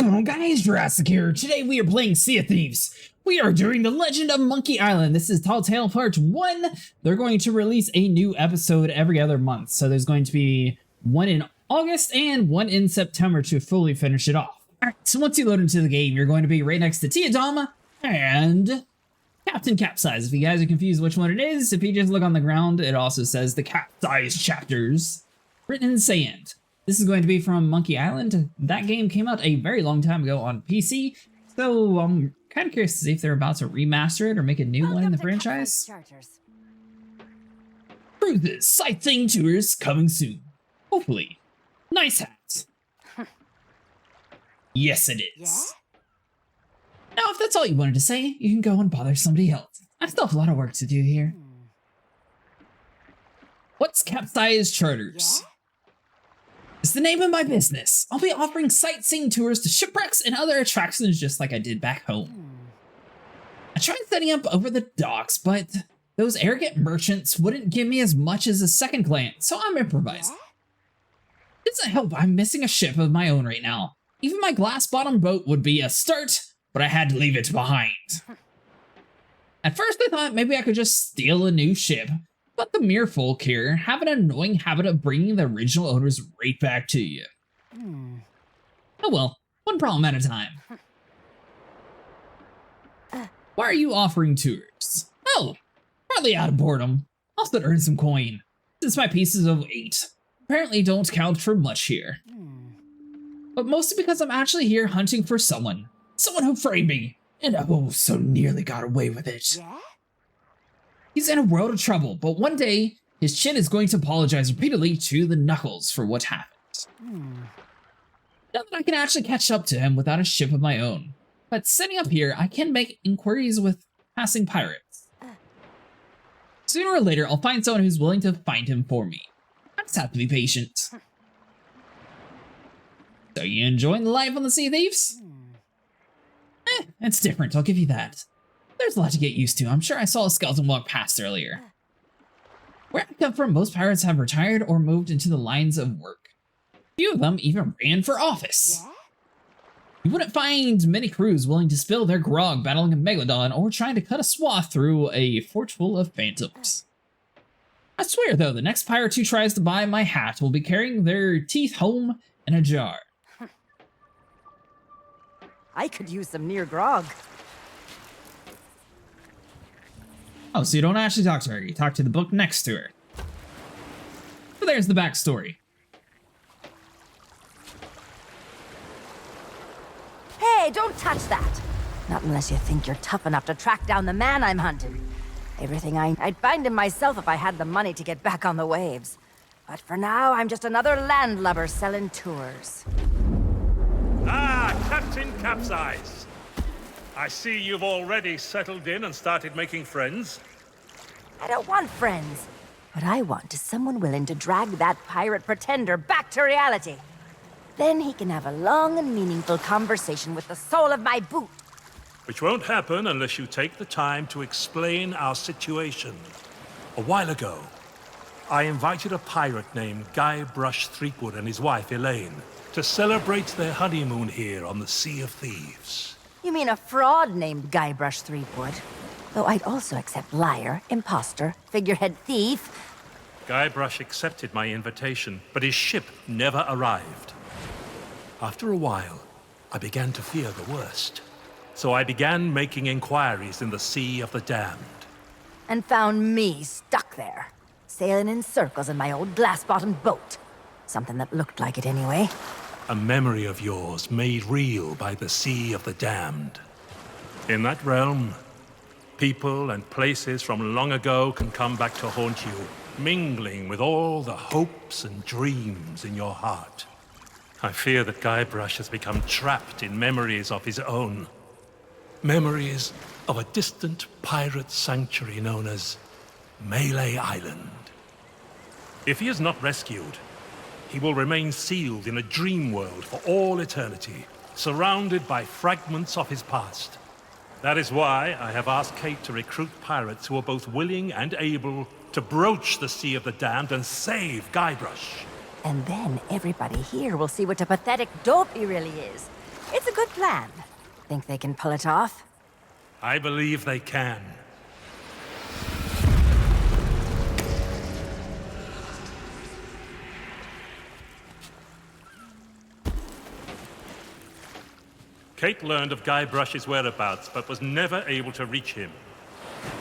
going on, guys? Jurassic here. Today we are playing Sea of Thieves. We are doing The Legend of Monkey Island. This is Telltale Part 1. They're going to release a new episode every other month. So there's going to be one in August and one in September to fully finish it off. Alright, so once you load into the game, you're going to be right next to Tiadama and Captain Capsize. If you guys are confused which one it is, if you just look on the ground, it also says the Capsize chapters written in sand. This is going to be from Monkey Island. That game came out a very long time ago on PC, so I'm kind of curious to see if they're about to remaster it or make a new one in the franchise. Cruises, sightseeing tours coming soon. Hopefully. Nice hats. Yes, it is. Yeah? Now, if that's all you wanted to say, you can go and bother somebody else. I still have a lot of work to do here. What's Capsize Charters? Yeah? It's the name of my business. I'll be offering sightseeing tours to shipwrecks and other attractions just like I did back home. I tried setting up over the docks, but those arrogant merchants wouldn't give me as much as a second glance, so I'm improvising. It doesn't help I'm missing a ship of my own right now. Even my glass-bottom boat would be a start, but I had to leave it behind. At first I thought maybe I could just steal a new ship, but the mere folk here have an annoying habit of bringing the original owners right back to you. Oh well, one problem at a time. Why are you offering tours? Oh, partly out of boredom. Also to earn some coin, since my pieces of 8 apparently don't count for much here. But mostly because I'm actually here hunting for someone who framed me, and oh, so nearly got away with it. Yeah? He's in a world of trouble, but one day, his chin is going to apologize repeatedly to the Knuckles for what happened. Not that I can actually catch up to him without a ship of my own, but setting up here, I can make inquiries with passing pirates. Sooner or later, I'll find someone who's willing to find him for me. I just have to be patient. So you enjoying the life on the Sea of Thieves? It's different, I'll give you that. There's a lot to get used to. I'm sure I saw a skeleton walk past earlier. Where I come from, most pirates have retired or moved into the lines of work. Few of them even ran for office. Yeah? You wouldn't find many crews willing to spill their grog battling a megalodon or trying to cut a swath through a fort full of phantoms. I swear though, the next pirate who tries to buy my hat will be carrying their teeth home in a jar. I could use some near grog. Oh, so you don't actually talk to her, you talk to the book next to her. So there's the backstory. Hey, don't touch that! Not unless you think you're tough enough to track down the man I'm hunting. Everything I'd find him myself if I had the money to get back on the waves. But for now, I'm just another landlubber selling tours. Ah, Captain Capsize. I see you've already settled in and started making friends. I don't want friends. What I want is someone willing to drag that pirate pretender back to reality. Then he can have a long and meaningful conversation with the sole of my boot. Which won't happen unless you take the time to explain our situation. A while ago, I invited a pirate named Guybrush Threepwood and his wife Elaine to celebrate their honeymoon here on the Sea of Thieves. You mean a fraud named Guybrush Threepwood? Though I'd also accept liar, imposter, figurehead thief. Guybrush accepted my invitation, but his ship never arrived. After a while, I began to fear the worst. So I began making inquiries in the Sea of the Damned. And found me stuck there, sailing in circles in my old glass-bottomed boat. Something that looked like it anyway. A memory of yours made real by the Sea of the Damned. In that realm, people and places from long ago can come back to haunt you, mingling with all the hopes and dreams in your heart. I fear that Guybrush has become trapped in memories of his own. Memories of a distant pirate sanctuary known as Melee Island. If he is not rescued, he will remain sealed in a dream world for all eternity, surrounded by fragments of his past. That is why I have asked Kate to recruit pirates who are both willing and able to broach the Sea of the Damned and save Guybrush. And then everybody here will see what a pathetic dope he really is. It's a good plan. Think they can pull it off? I believe they can. Kate learned of Guybrush's whereabouts, but was never able to reach him.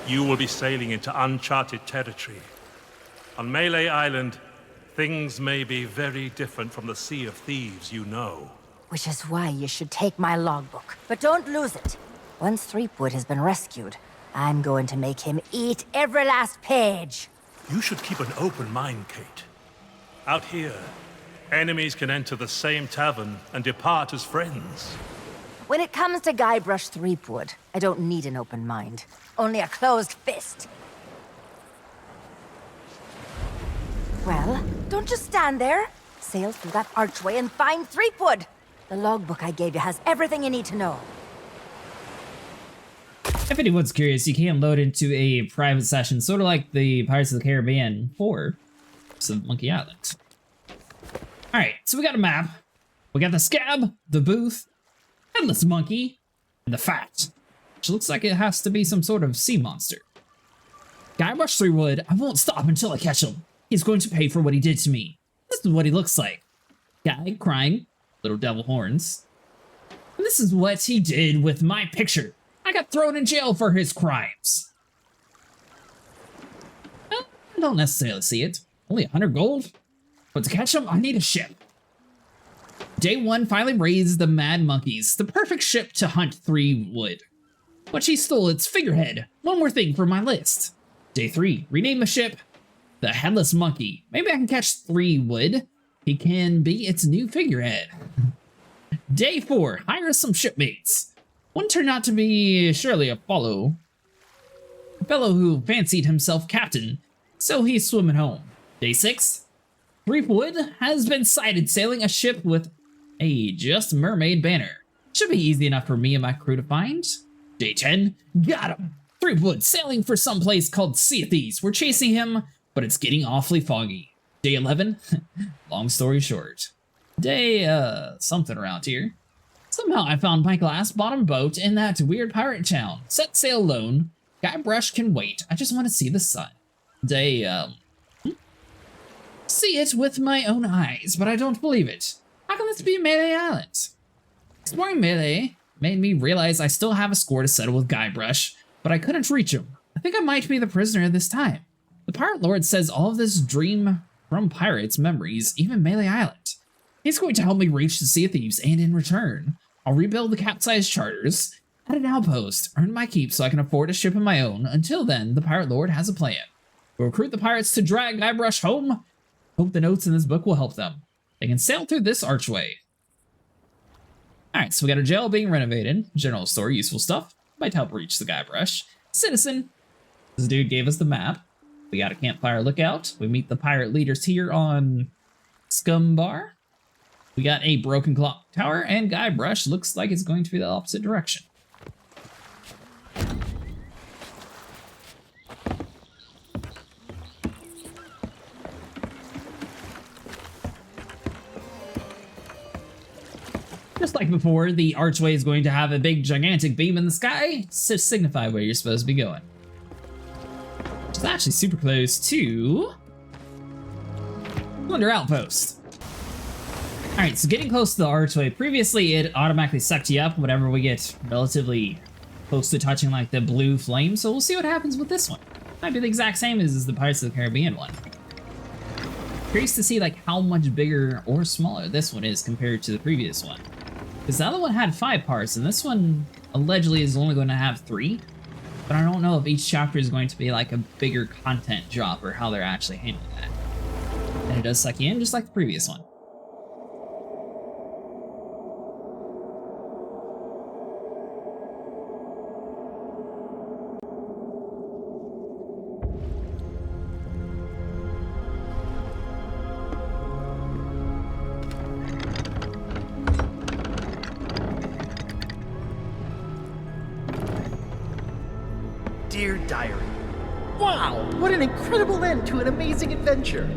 You will be sailing into uncharted territory. On Melee Island, things may be very different from the Sea of Thieves you know. Which is why you should take my logbook. But don't lose it. Once Threepwood has been rescued, I'm going to make him eat every last page. You should keep an open mind, Kate. Out here, enemies can enter the same tavern and depart as friends. When it comes to Guybrush Threepwood, I don't need an open mind. Only a closed fist. Well, don't just stand there. Sail through that archway and find Threepwood. The logbook I gave you has everything you need to know. If anyone's curious, you can load into a private session, sort of like the Pirates of the Caribbean 4, of Monkey Island. Alright, so we got a map. We got the scab, the booth, headless monkey, and the fat, which looks like it has to be some sort of sea monster. Guybrush Threepwood, I won't stop until I catch him. He's going to pay for what he did to me. This is what he looks like. Guy crying, little devil horns. And this is what he did with my picture. I got thrown in jail for his crimes. Well, I don't necessarily see it. Only 100 gold? But to catch him, I need a ship. Day 1 finally raised the Mad Monkeys, the perfect ship to hunt Threepwood. But she stole its figurehead. One more thing for my list. Day 3, rename the ship the Headless Monkey. Maybe I can catch Threepwood. He can be its new figurehead. Day 4, hire some shipmates. One turned out to be surely a fellow who fancied himself captain, so he's swimming home. Day 6, Threepwood has been sighted sailing a ship with a Just Mermaid banner. Should be easy enough for me and my crew to find. Day 10, got him! Threepwood sailing for some place called Sea of Thieves. We're chasing him, but it's getting awfully foggy. Day 11, long story short. Day, something around here. Somehow I found my glass bottom boat in that weird pirate town. Set sail alone. Guybrush can wait. I just want to see the sun. Day, see it with my own eyes, but I don't believe it. How can this be Melee Island? Exploring Melee made me realize I still have a score to settle with Guybrush, but I couldn't reach him. I think I might be the prisoner this time. The Pirate Lord says all of this dream from pirates' memories, even Melee Island. He's going to help me reach the Sea of Thieves, and in return, I'll rebuild the Capsize charters, add an outpost, earn my keep so I can afford a ship of my own. Until then, the Pirate Lord has a plan. We'll recruit the pirates to drag Guybrush home. Hope the notes in this book will help them. They can sail through this archway. Alright, so we got a jail being renovated. General store, useful stuff. Might help reach the Guybrush. Citizen. This dude gave us the map. We got a campfire lookout. We meet the pirate leaders here on Scum Bar. We got a broken clock tower, and Guybrush looks like it's going to be the opposite direction. Just like before, the archway is going to have a big gigantic beam in the sky to signify where you're supposed to be going. Which is actually super close to Plunder Outpost. Alright, so getting close to the archway, previously it automatically sucked you up whenever we get relatively close to touching like the blue flame, so we'll see what happens with this one. Might be the exact same as the Pirates of the Caribbean one. Curious to see like how much bigger or smaller this one is compared to the previous one. Because the other one had 5 parts, and this one allegedly is only going to have 3. But I don't know if each chapter is going to be like a bigger content drop or how they're actually handling that. And it does suck you in just like the previous one. Dear Diary, wow, what an incredible end to an amazing adventure.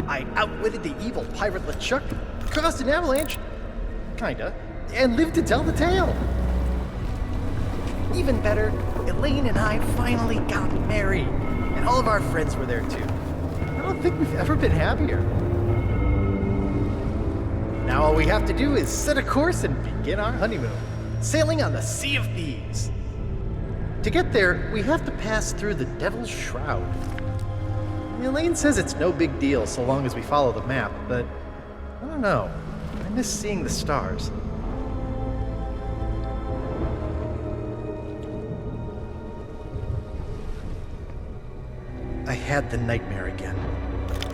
I outwitted the evil pirate LeChuck, caused an avalanche, kinda, and live to tell the tale. Even better, Elaine and I finally got married, and all of our friends were there too. I don't think we've ever been happier. Now all we have to do is set a course and begin our honeymoon, sailing on the Sea of Thieves. To get there, we have to pass through the Devil's Shroud. Elaine says it's no big deal so long as we follow the map, but I don't know. I miss seeing the stars. I had the nightmare again.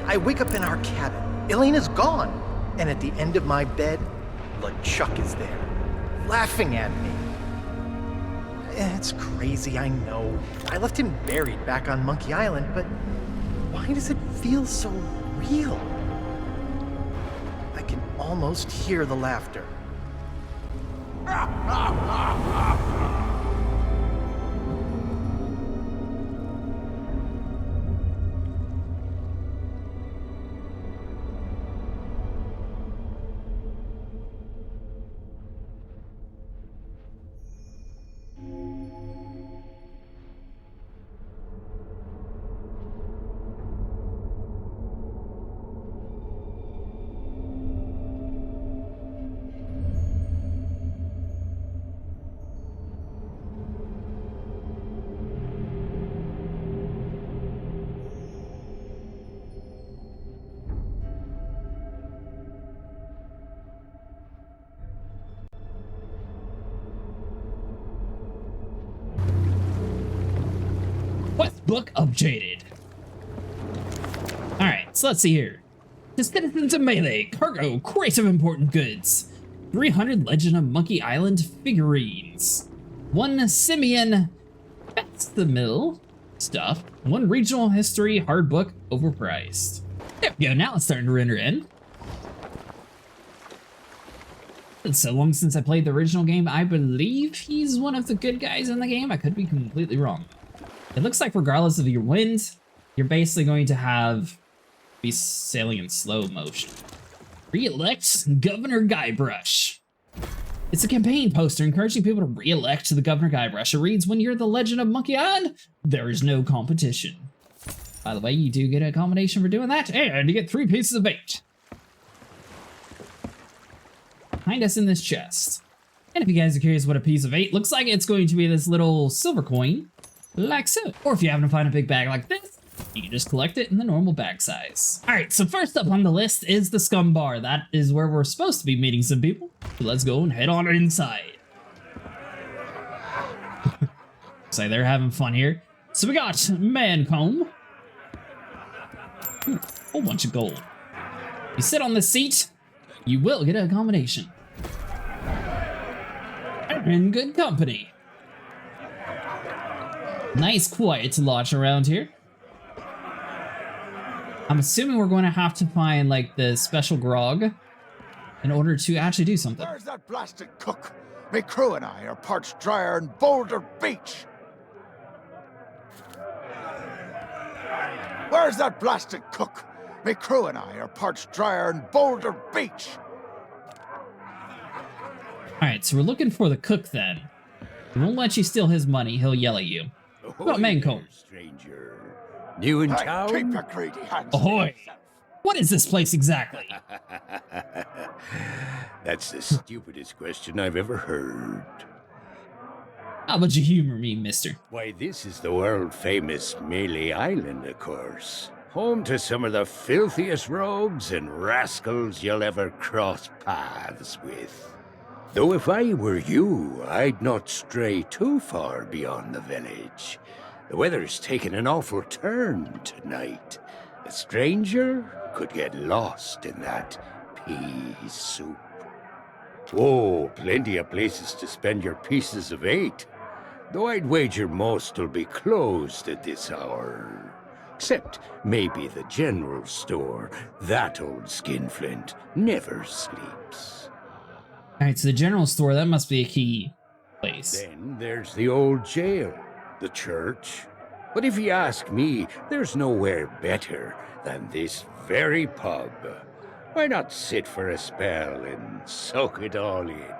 I wake up in our cabin. Elaine is gone. And at the end of my bed, LeChuck is there, laughing at me. It's crazy, I know. I left him buried back on Monkey Island, but why does it feel so real? I can almost hear the laughter. Quest book updated. Alright, so let's see here. To citizens of Melee, cargo, crates of important goods. 300 Legend of Monkey Island figurines. 1 Simeon That's the Mill stuff. 1 regional history hard book, overpriced. There we go, now it's starting to render in. It's so long since I played the original game, I believe he's one of the good guys in the game. I could be completely wrong. It looks like regardless of your wind, you're basically going to be sailing in slow motion. Re-elect Governor Guybrush. It's a campaign poster encouraging people to re-elect the Governor Guybrush. It reads, when you're the Legend of Monkey Island, there is no competition. By the way, you do get a commendation for doing that, and you get 3 pieces of bait. Behind us in this chest. And if you guys are curious what a piece of 8 looks like, it's going to be this little silver coin, like so. Or if you happen to find a big bag like this, you can just collect it in the normal bag size. Alright, so first up on the list is the Scum Bar. That is where we're supposed to be meeting some people. So let's go and head on inside. So they're having fun here. So we got Mancomb. Ooh, a whole bunch of gold. You sit on this seat, you will get a accommodation. You're in good company. Nice quiet lodge around here. I'm assuming we're going to have to find like the special grog in order to actually do something. Where's that blasted cook? Me crew and I are parched drier in Boulder Beach. Where's that blasted cook? Me crew and I are parched drier in Boulder Beach. Alright, so we're looking for the cook then. He won't let you steal his money, he'll yell at you. What about Mancomb? Stranger. New in town? Keep your greedy hands Ahoy! What is this place exactly? That's the stupidest question I've ever heard. How about you humor me, mister? Why, this is the world-famous Melee Island, of course. Home to some of the filthiest rogues and rascals you'll ever cross paths with. Though if I were you, I'd not stray too far beyond the village. The weather's taken an awful turn tonight. A stranger could get lost in that pea soup. Oh, plenty of places to spend your pieces of 8. Though I'd wager most will be closed at this hour. Except maybe the general store. That old skinflint never sleeps. Alright, so the general store, that must be a key place. Then there's the old jail, the church. But if you ask me, there's nowhere better than this very pub. Why not sit for a spell and soak it all in?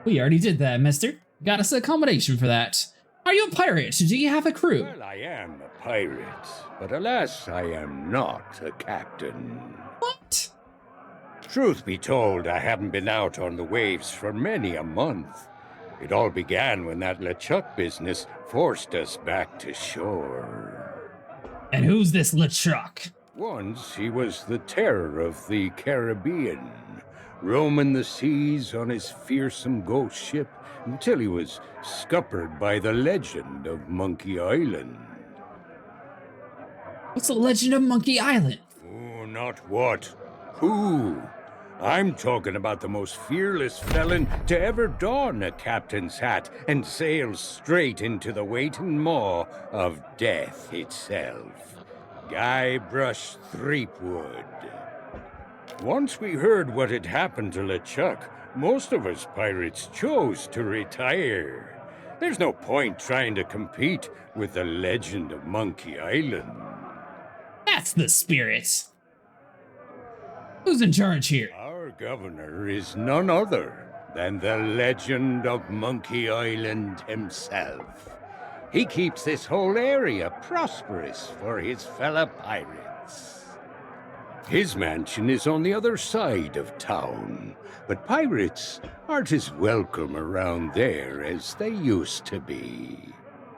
We already did that, mister. Got us an accommodation for that. Are you a pirate? Do you have a crew? Well, I am a pirate, but alas, I am not a captain. What? Truth be told, I haven't been out on the waves for many a month. It all began when that LeChuck business forced us back to shore. And who's this LeChuck? Once he was the terror of the Caribbean, roaming the seas on his fearsome ghost ship until he was scuppered by the legend of Monkey Island. What's the legend of Monkey Island? Oh, not what. Who? I'm talking about the most fearless felon to ever don a captain's hat and sail straight into the waiting maw of death itself. Guybrush Threepwood. Once we heard what had happened to LeChuck, most of us pirates chose to retire. There's no point trying to compete with the legend of Monkey Island. That's the spirit. Who's in charge here? Our governor is none other than the legend of Monkey Island himself. He keeps this whole area prosperous for his fellow pirates. His mansion is on the other side of town, but pirates aren't as welcome around there as they used to be.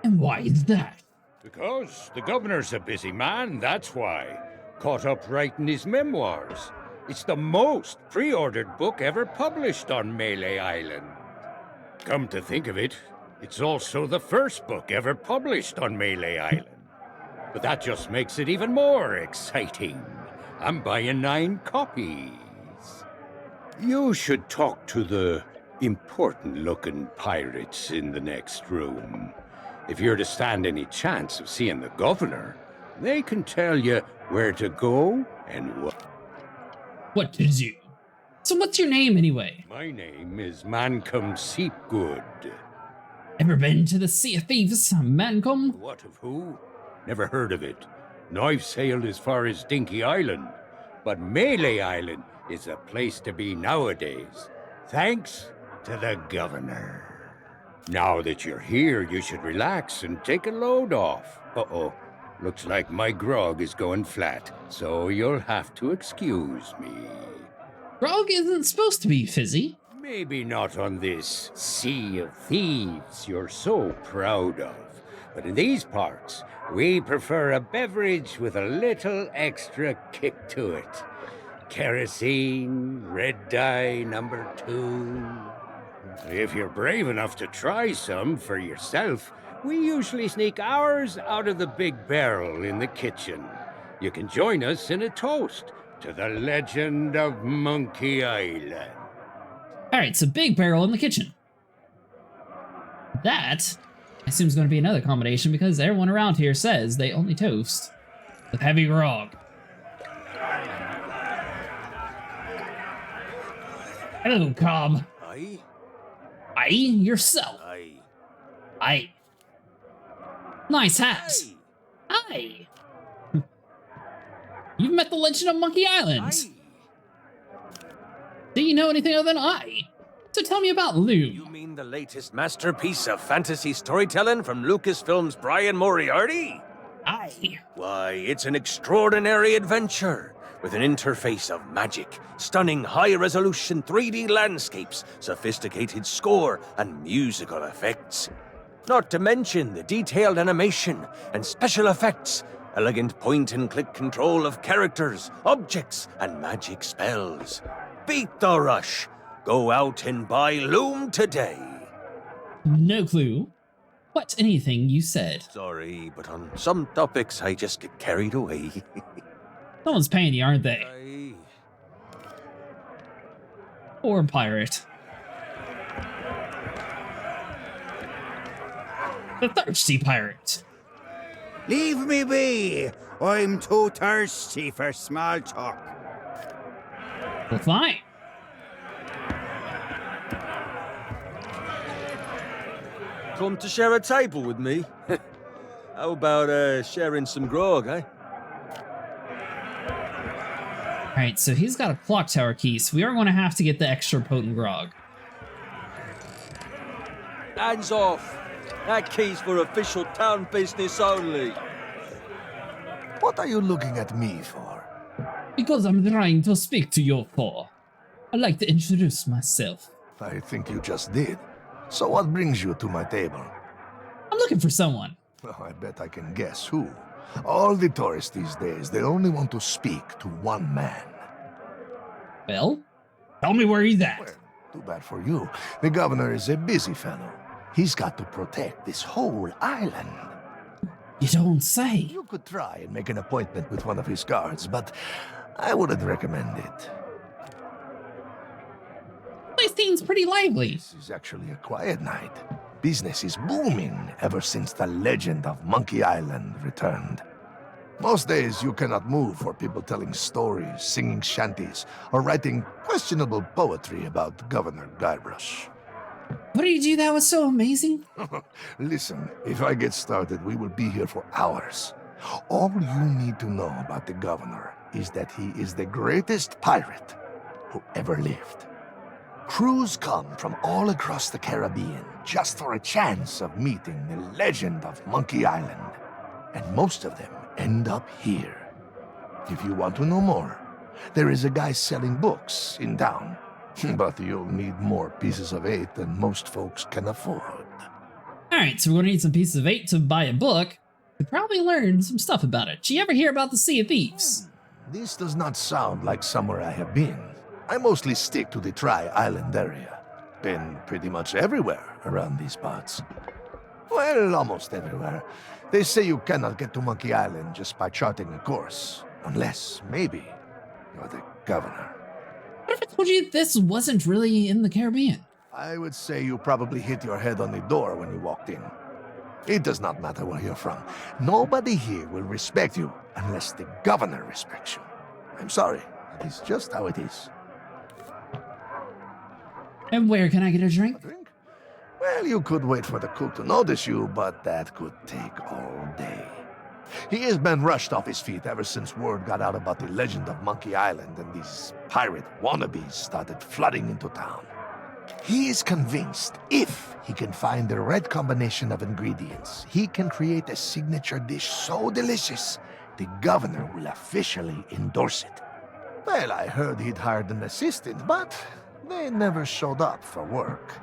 And why is that? Because the governor's a busy man, that's why. Caught up writing his memoirs. It's the most pre-ordered book ever published on Melee Island. Come to think of it, it's also the first book ever published on Melee Island. But that just makes it even more exciting. I'm buying 9 copies. You should talk to the important-looking pirates in the next room. If you're to stand any chance of seeing the governor, they can tell you where to go and what. What to do? So what's your name anyway? My name is Mancom Seepgood. Ever been to the Sea of Thieves, Mancom? What of who? Never heard of it. Now I've sailed as far as Dinky Island, but Melee Island is a place to be nowadays, thanks to the governor. Now that you're here, you should relax and take a load off. Uh-oh, looks like my grog is going flat, so you'll have to excuse me. Grog isn't supposed to be fizzy. Maybe not on this Sea of Thieves you're so proud of, but in these parts, we prefer a beverage with a little extra kick to it. Kerosene, red dye number 2. If you're brave enough to try some for yourself, we usually sneak ours out of the big barrel in the kitchen. You can join us in a toast to the legend of Monkey Island. Alright, so big barrel in the kitchen. That, I assume, is going to be another combination because everyone around here says they only toast with heavy grog. Hello, Cobb. Aye? Aye, yourself. Aye. Aye. Nice hat. Aye. Aye. You've met the legend of Monkey Island. Aye. Do you know anything other than I? So tell me about Lou. You mean the latest masterpiece of fantasy storytelling from Lucasfilm's Brian Moriarty? Aye. Why, it's an extraordinary adventure with an interface of magic, stunning high-resolution 3D landscapes, sophisticated score, and musical effects. Not to mention the detailed animation and special effects, elegant point-and-click control of characters, objects, and magic spells. Beat the rush. Go out and buy Loom today. No clue. What anything you said. Sorry, but on some topics I just get carried away. Someone's paying you, aren't they? Aye. Or pirate. The thirsty pirate. Leave me be! I'm too thirsty for small talk. Well, fine. Come to share a table with me? How about sharing some grog, eh? Alright, so he's got a clock tower key, so we are going to have to get the extra potent grog. Hands off. That key's for official town business only. What are you looking at me for? Because I'm trying to speak to you four. I'd like to introduce myself. I think you just did. So what brings you to my table? I'm looking for someone. Well, I bet I can guess who. All the tourists these days, they only want to speak to one man. Well, tell me where he's at. Well, too bad for you. The governor is a busy fellow. He's got to protect this whole island. You don't say. You could try and make an appointment with one of his guards, but I wouldn't recommend it. Place seems pretty lively. This is actually a quiet night. Business is booming ever since the legend of Monkey Island returned. Most days you cannot move for people telling stories, singing shanties, or writing questionable poetry about Governor Guybrush. What did you do that was so amazing? Listen, if I get started, we will be here for hours. All you need to know about the governor is that he is the greatest pirate who ever lived. Crews come from all across the Caribbean just for a chance of meeting the legend of Monkey Island. And most of them end up here. If you want to know more, there is a guy selling books in town. But you'll need more pieces of 8 than most folks can afford. Alright, so we're gonna need some pieces of 8 to buy a book. Could probably learn some stuff about it. Did you ever hear about the Sea of Thieves? This does not sound like somewhere I have been. I mostly stick to the Tri-Island area. Been pretty much everywhere around these parts. Well, almost everywhere. They say you cannot get to Monkey Island just by charting a course. Unless, maybe, you're the governor. What if I told you this wasn't really in the Caribbean? I would say you probably hit your head on the door when you walked in. It does not matter where you're from. Nobody here will respect you unless the governor respects you. I'm sorry, it is just how it is. And where can I get a A drink? drink? Well, you could wait for the cook to notice you, but that could take all day. He has been rushed off his feet ever since word got out about the legend of Monkey Island and these pirate wannabes started flooding into town. He is convinced if he can find the right combination of ingredients, he can create a signature dish so delicious, the governor will officially endorse it. Well, I heard he'd hired an assistant, but they never showed up for work.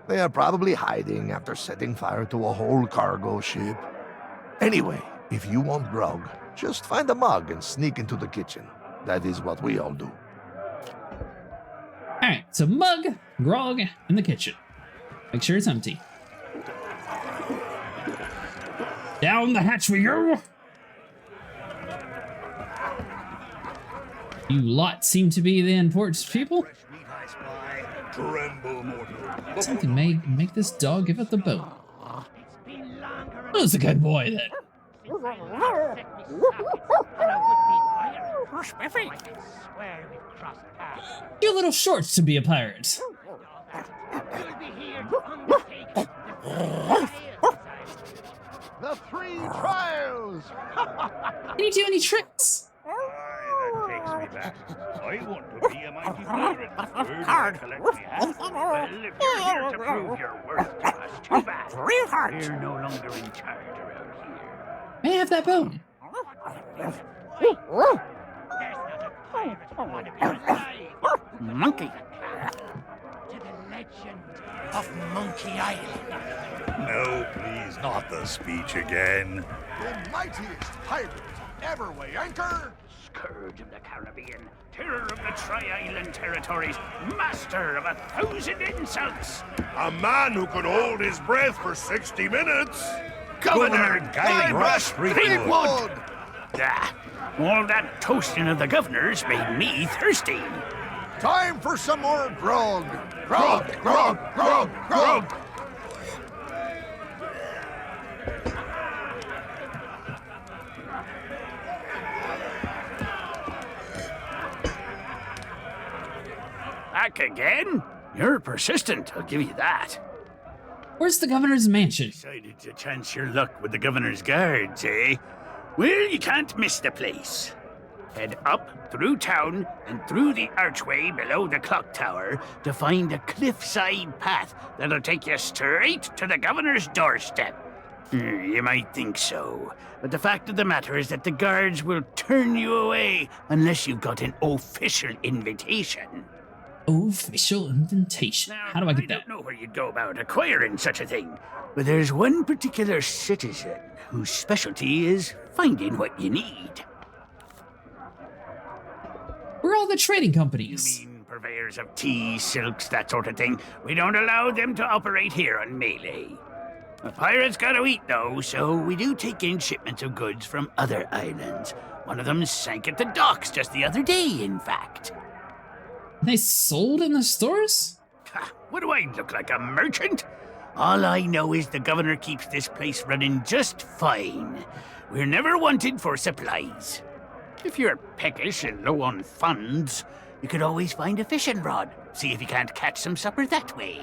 They are probably hiding after setting fire to a whole cargo ship. Anyway, if you want grog, just find a mug and sneak into the kitchen. That is what we all do. Alright, so mug, grog, in the kitchen. Make sure it's empty. Down the hatch we go! You lot seem to be the important people. Something may make this dog give it the bone. Who's a good boy then? You're a little short to be a pirate. The 3 trials! Can you do any tricks? That takes me back. I want to be a mighty pirate. Where do I collect me hat? Well, if you're here to prove your worth to us, too bad. We're no longer in charge around here. May I have that bone? There's not a pirate who want to be alive. Monkey. To the legend of Monkey Island. No, please, not the speech again. The mightiest pirate to ever weigh anchor! Scourge of the Caribbean, terror of the Tri-Island territories, master of 1,000 insults. A man who could hold his breath for 60 minutes. Governor Guybrush Threepwood! Ah, all that toasting of the governors made me thirsty. Time for some more grog! Grog! Grog! Grog! Grog! Back again? You're persistent, I'll give you that. Where's the governor's mansion? Decided to chance your luck with the governor's guards, eh? Well, you can't miss the place. Head up, through town, and through the archway below the clock tower to find a cliffside path that'll take you straight to the governor's doorstep. You might think so, but the fact of the matter is that the guards will turn you away unless you've got an official invitation. Official invitation. Now, How do I get I that? don't know where you'd go about acquiring such a thing, but there's one particular citizen whose specialty is finding what you need. Where are all the trading You companies? mean purveyors of tea, silks, that sort of thing? We don't allow them to operate here on Melee. The pirates gotta eat, though, so we do take in shipments of goods from other islands. One of them sank at the docks just the other day, in fact. They sold in the stores? Ha, what do I look like, a merchant? All I know is the governor keeps this place running just fine. We're never wanted for supplies. If you're peckish and low on funds, you could always find a fishing rod. See if you can't catch some supper that way.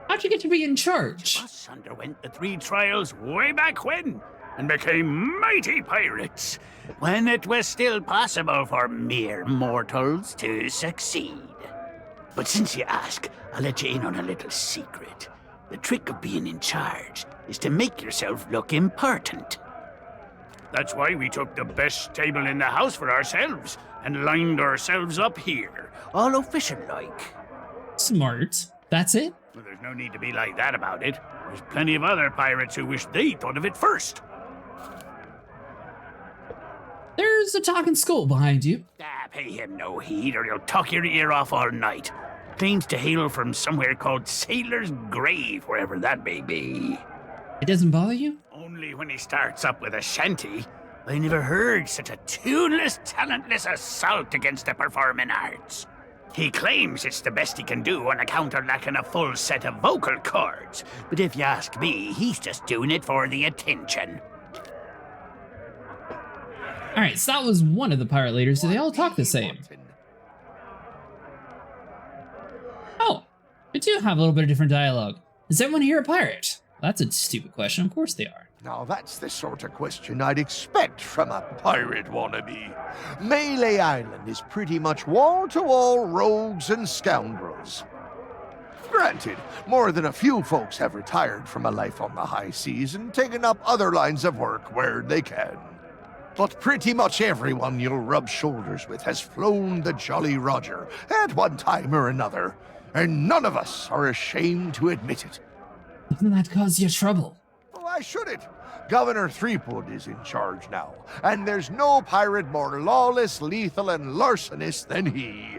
How'd you get to be in charge? Us underwent the 3 trials way back when and became mighty pirates, when it was still possible for mere mortals to succeed. But since you ask, I'll let you in on a little secret. The trick of being in charge is to make yourself look important. That's why we took the best table in the house for ourselves and lined ourselves up here, all official-like. Smart. That's it? Well, there's no need to be like that about it. There's plenty of other pirates who wish they thought of it first. There's a talking skull behind you. Pay him no heed or he'll talk your ear off all night. Claims to hail from somewhere called Sailor's Grave, wherever that may be. It doesn't bother you? Only when he starts up with a shanty. I never heard such a tuneless, talentless assault against the performing arts. He claims it's the best he can do on account of lacking a full set of vocal cords. But if you ask me, he's just doing it for the attention. Alright, so that was one of the pirate leaders. Do they all talk the same? Oh, they do have a little bit of different dialogue. Is everyone here a pirate? That's a stupid question. Of course they are. Now that's the sort of question I'd expect from a pirate wannabe. Melee Island is pretty much wall-to-wall rogues and scoundrels. Granted, more than a few folks have retired from a life on the high seas and taken up other lines of work where they can. But pretty much everyone you'll rub shoulders with has flown the Jolly Roger at one time or another, and none of us are ashamed to admit it. Doesn't that cause you trouble? Why should it? Governor Threepwood is in charge now, and there's no pirate more lawless, lethal, and larcenous than he.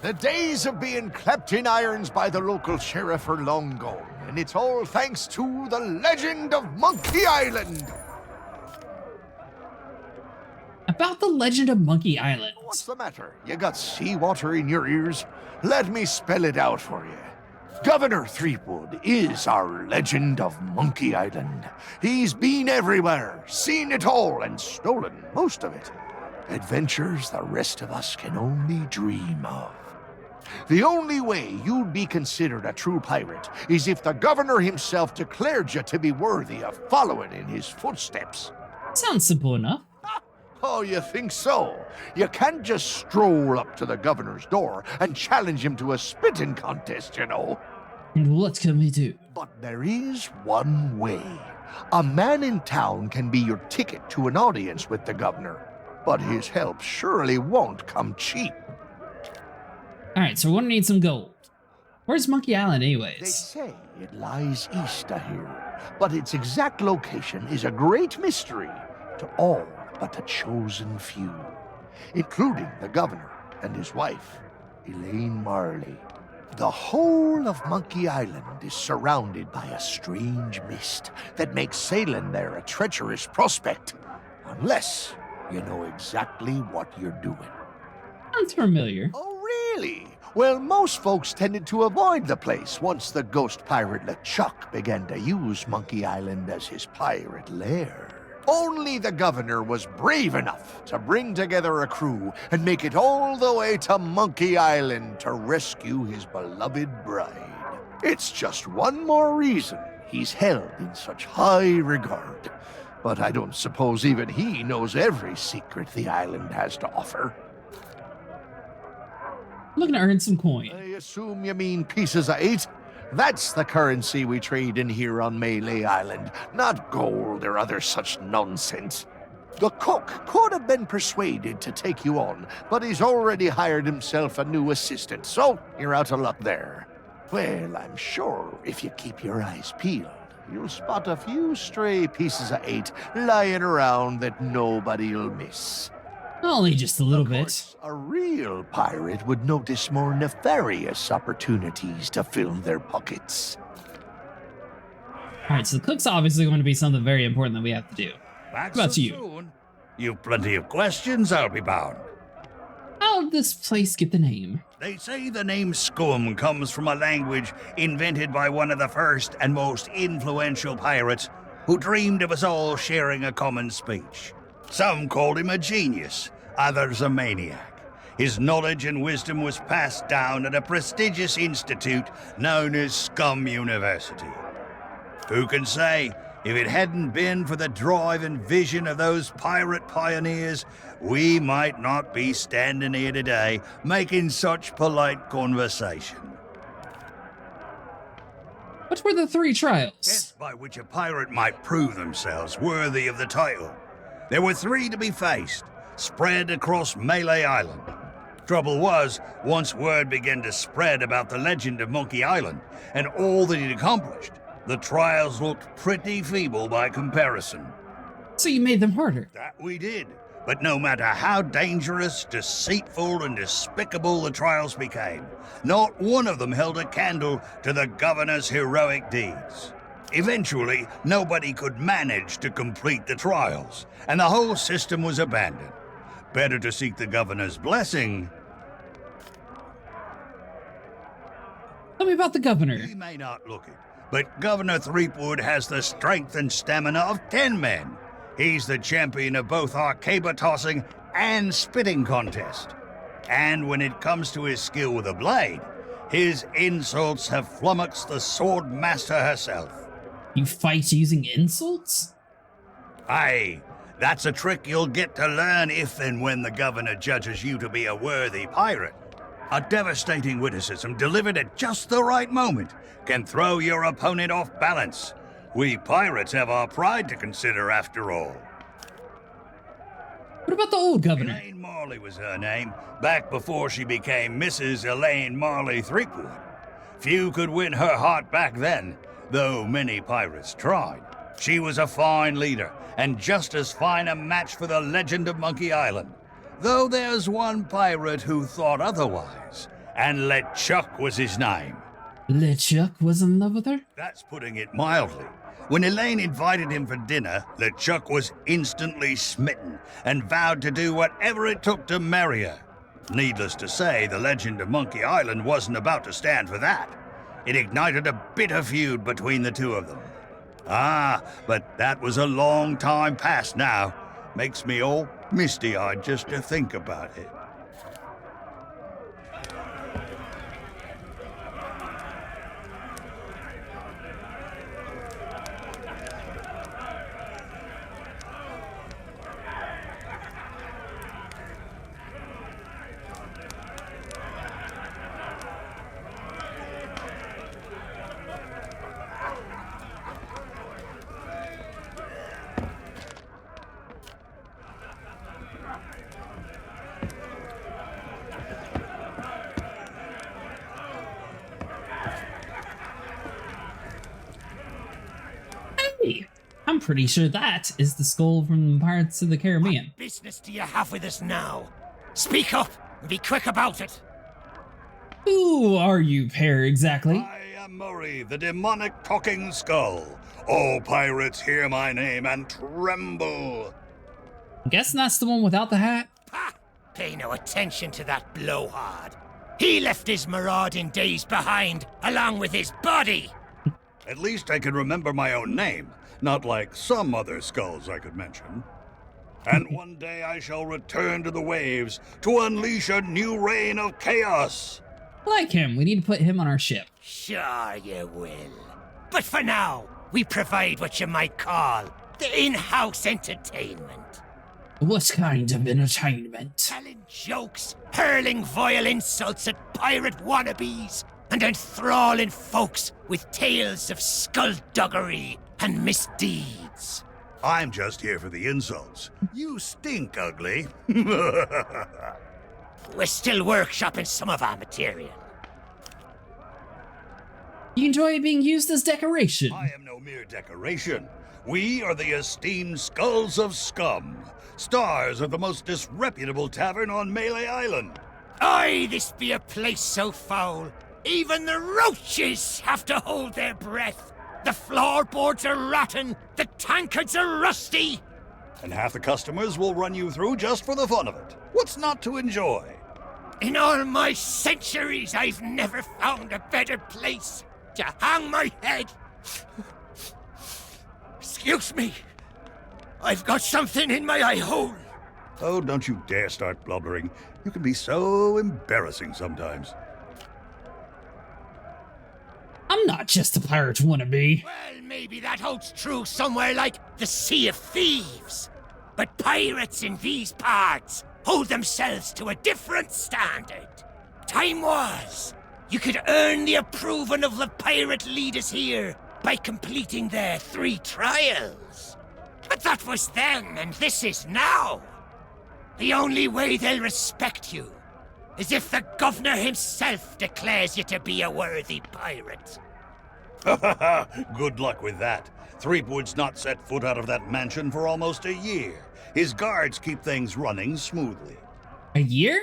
The days of being clapped in irons by the local sheriff are long gone, and it's all thanks to the legend of Monkey Island. About the legend of Monkey Island. What's the matter? You got seawater in your ears? Let me spell it out for you. Governor Threepwood is our legend of Monkey Island. He's been everywhere, seen it all, and stolen most of it. Adventures the rest of us can only dream of. The only way you'd be considered a true pirate is if the governor himself declared you to be worthy of following in his footsteps. Sounds simple enough. Oh, you think so? You can't just stroll up to the governor's door and challenge him to a spitting contest, you know. And what can we do? But there is one way. A man in town can be your ticket to an audience with the governor, but his help surely won't come cheap. Alright, so we're gonna need some gold. Where's Monkey Island They anyways? say it lies east of here, but its exact location is a great mystery to all but the chosen few, including the governor and his wife, Elaine Marley. The whole of Monkey Island is surrounded by a strange mist that makes sailing there a treacherous prospect, unless you know exactly what you're doing. Sounds familiar. Oh, really? Well, most folks tended to avoid the place once the ghost pirate LeChuck began to use Monkey Island as his pirate lair. Only the governor was brave enough to bring together a crew and make it all the way to Monkey Island to rescue his beloved bride. It's just one more reason he's held in such high regard. but I don't suppose even he knows every secret the island has to offer. I'm looking to earn some coin. I assume you mean pieces of 8? That's the currency we trade in here on Melee Island, not gold or other such nonsense. The cook could have been persuaded to take you on, but he's already hired himself a new assistant, so you're out of luck there. Well, I'm sure if you keep your eyes peeled, you'll spot a few stray pieces of 8 lying around that nobody'll miss. Only just a little Of bit. course, a real pirate would notice more nefarious opportunities to fill their pockets. Alright, so the cook's obviously going to be something very important that we have to do. Back What about so you? soon? You've plenty of questions, I'll be bound. How'd this place get the name? They say the name Scum comes from a language invented by one of the first and most influential pirates who dreamed of us all sharing a common speech. Some called him a genius, others a maniac. His knowledge and wisdom was passed down at a prestigious institute known as Scum University. Who can say, if it hadn't been for the drive and vision of those pirate pioneers, we might not be standing here today making such polite conversation. What were the 3 trials? Tests by which a pirate might prove themselves worthy of the title. There were 3 to be faced, spread across Melee Island. Trouble was, once word began to spread about the legend of Monkey Island and all that he'd accomplished, the trials looked pretty feeble by comparison. So you made them harder. That we did. But no matter how dangerous, deceitful, and despicable the trials became, not one of them held a candle to the governor's heroic deeds. Eventually, nobody could manage to complete the trials, and the whole system was abandoned. Better to seek the governor's blessing. Tell me about the governor. He may not look it, but Governor Threepwood has the strength and stamina of 10 men. He's the champion of both our caber tossing and spitting contest. And when it comes to his skill with a blade, his insults have flummoxed the sword master herself. You fight using insults? Aye, that's a trick you'll get to learn if and when the governor judges you to be a worthy pirate. A devastating witticism delivered at just the right moment can throw your opponent off balance. We pirates have our pride to consider, after all. What about the old governor? Elaine Marley was her name, back before she became Mrs. Elaine Marley Threepwood. Few could win her heart back then, though many pirates tried. She was a fine leader, and just as fine a match for the legend of Monkey Island. Though there's one pirate who thought otherwise, and LeChuck was his name. LeChuck was in love with her? That's putting it mildly. When Elaine invited him for dinner, LeChuck was instantly smitten and vowed to do whatever it took to marry her. Needless to say, the legend of Monkey Island wasn't about to stand for that. It ignited a bitter feud between the two of them. Ah, but that was a long time past now. Makes me all misty-eyed just to think about it. I'm pretty sure that is the skull from Pirates of the Caribbean. What business do you have with us now? Speak up and be quick about it. Who are you, pair, exactly? I am Murray, the demonic talking skull. All pirates hear my name and tremble. I'm guessing that's the one without the hat. Pah! Pay no attention to that blowhard. He left his marauding days behind, along with his body. At least I can remember my own name, not like some other skulls I could mention. And one day I shall return to the waves to unleash a new reign of chaos. Like him, we need to put him on our ship. Sure you will. But for now, we provide what you might call The in-house entertainment. What kind of entertainment? Telling jokes, hurling vile insults at pirate wannabes, and enthralling folks with tales of skullduggery and misdeeds. I'm just here for the insults. You stink, ugly. We're still workshopping some of our material. You enjoy being used as decoration. I am no mere decoration. We are the esteemed Skulls of Scum, stars of the most disreputable tavern on Melee Island. Aye, this be a place so foul, even the roaches have to hold their breath. The floorboards are rotten, the tankards are rusty. And half the customers will run you through just for the fun of it. What's not to enjoy? In all my centuries, I've never found a better place to hang my head. Excuse me. I've got something in my eye hole. Oh, don't you dare start blubbering. You can be so embarrassing sometimes. I'm not just a pirate wannabe. Well, maybe that holds true somewhere like the Sea of Thieves. But pirates in these parts hold themselves to a different standard. Time was, you could earn the approval of the pirate leaders here by completing their 3 trials. But that was then, and this is now. The only way they'll respect you is if the governor himself declares you to be a worthy pirate. Good luck with that. Threepwood's not set foot out of that mansion for almost a year. His guards keep things running smoothly. A year?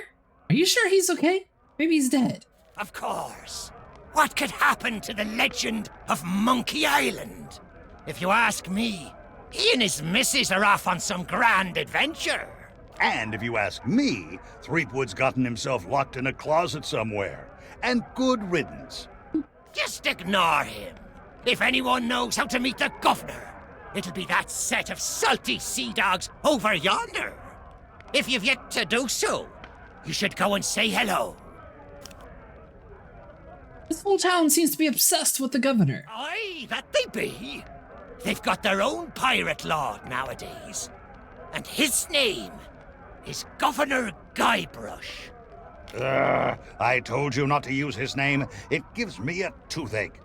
Are you sure he's okay? Maybe he's dead. Of course. What could happen to the legend of Monkey Island? If you ask me, he and his missus are off on some grand adventure. And if you ask me, Threepwood's gotten himself locked in a closet somewhere. And good riddance. Just ignore him. If anyone knows how to meet the governor, it'll be that set of salty sea dogs over yonder. If you've yet to do so, you should go and say hello. This whole town seems to be obsessed with the governor. Aye, that they be. They've got their own pirate lord nowadays. And his name is Governor Guybrush. I told you not to use his name. It gives me a toothache.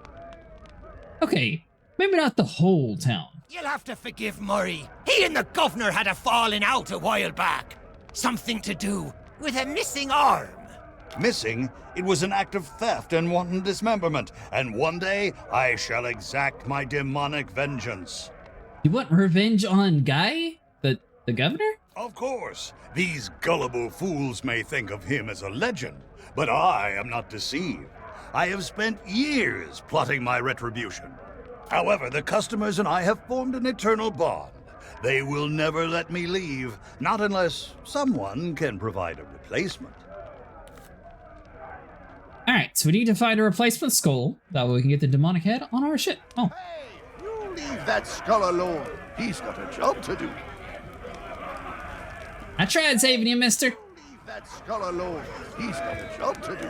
Okay, maybe not the whole town. You'll have to forgive Murray. He and the governor had a falling out a while back. Something to do with a missing arm. Missing? It was an act of theft and wanton dismemberment, and one day I shall exact my demonic vengeance. You want revenge on Guy? The governor? Of course. These gullible fools may think of him as a legend, but I am not deceived. I have spent years plotting my retribution. However, the customers and I have formed an eternal bond. They will never let me leave, not unless someone can provide a replacement. Alright, so we need to find a replacement skull. That way we can get the demonic head on our ship. Oh. Hey, you leave that skull alone. He's got a job to do. I tried saving you, mister. Leave that skull alone. He's got a job to do.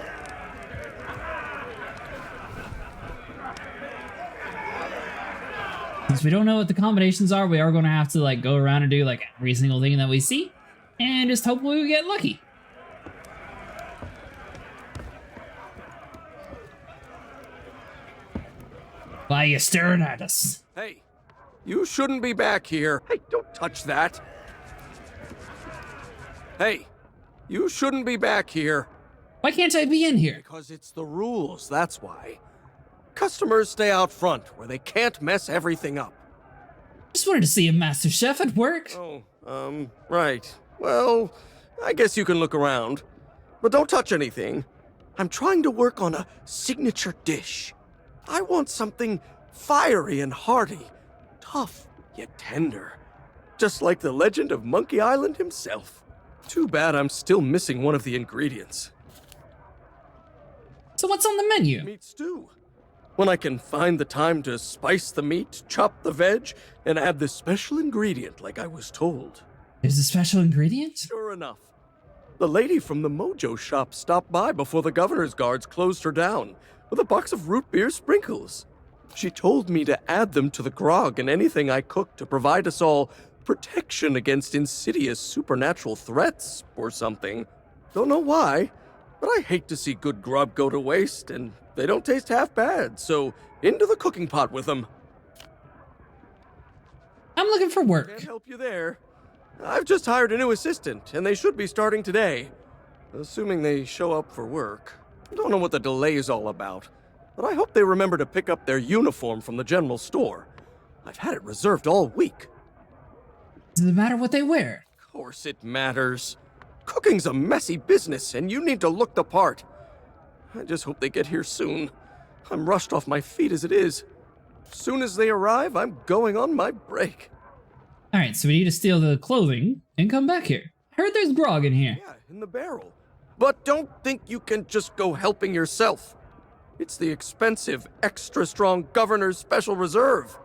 Since we don't know what the combinations are, we are going to have to like go around and do like every single thing that we see. And just hopefully we get lucky. Why are you staring at us? Hey, you shouldn't be back here. Hey, don't touch that. Hey, you shouldn't be back here. Why can't I be in here? Because it's the rules, that's why. Customers stay out front, where they can't mess everything up. Just wanted to see a master chef at work. Oh, right. Well, I guess you can look around. But don't touch anything. I'm trying to work on a signature dish. I want something fiery and hearty, tough yet tender. Just like the legend of Monkey Island himself. Too bad I'm still missing one of the ingredients. So what's on the menu? Meat stew. When I can find the time to spice the meat, chop the veg, and add this special ingredient like I was told. There's a special ingredient? Sure enough. The lady from the Mojo shop stopped by before the governor's guards closed her down with a box of root beer sprinkles. She told me to add them to the grog and anything I cooked to provide us all protection against insidious supernatural threats or something. Don't know why, but I hate to see good grub go to waste, and they don't taste half bad, so into the cooking pot with them. I'm looking for work. Can't help you there. I've just hired a new assistant, and they should be starting today. Assuming they show up for work. I don't know what the delay is all about, but I hope they remember to pick up their uniform from the general store. I've had it reserved all week. Does it matter what they wear? Of course it matters. Cooking's a messy business, and you need to look the part. I just hope they get here soon. I'm rushed off my feet as it is. Soon as they arrive, I'm going on my break. Alright, so we need to steal the clothing and come back here. I heard there's grog in here. Yeah, in the barrel. But don't think you can just go helping yourself. It's the expensive, extra strong Governor's Special Reserve.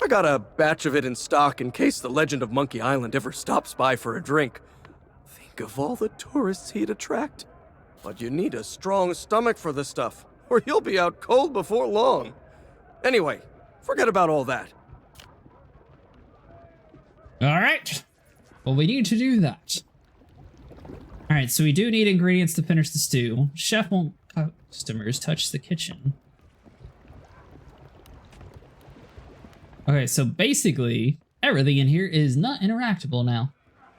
I got a batch of it in stock in case the legend of Monkey Island ever stops by for a drink. Think of all the tourists he'd attract. But you need a strong stomach for the stuff, or you'll be out cold before long. Anyway, forget about all that. Alright. Well, we need to do that. Alright, so we do need ingredients to finish the stew. Chef won't customers touch the kitchen. Okay, so basically, everything in here is not interactable now.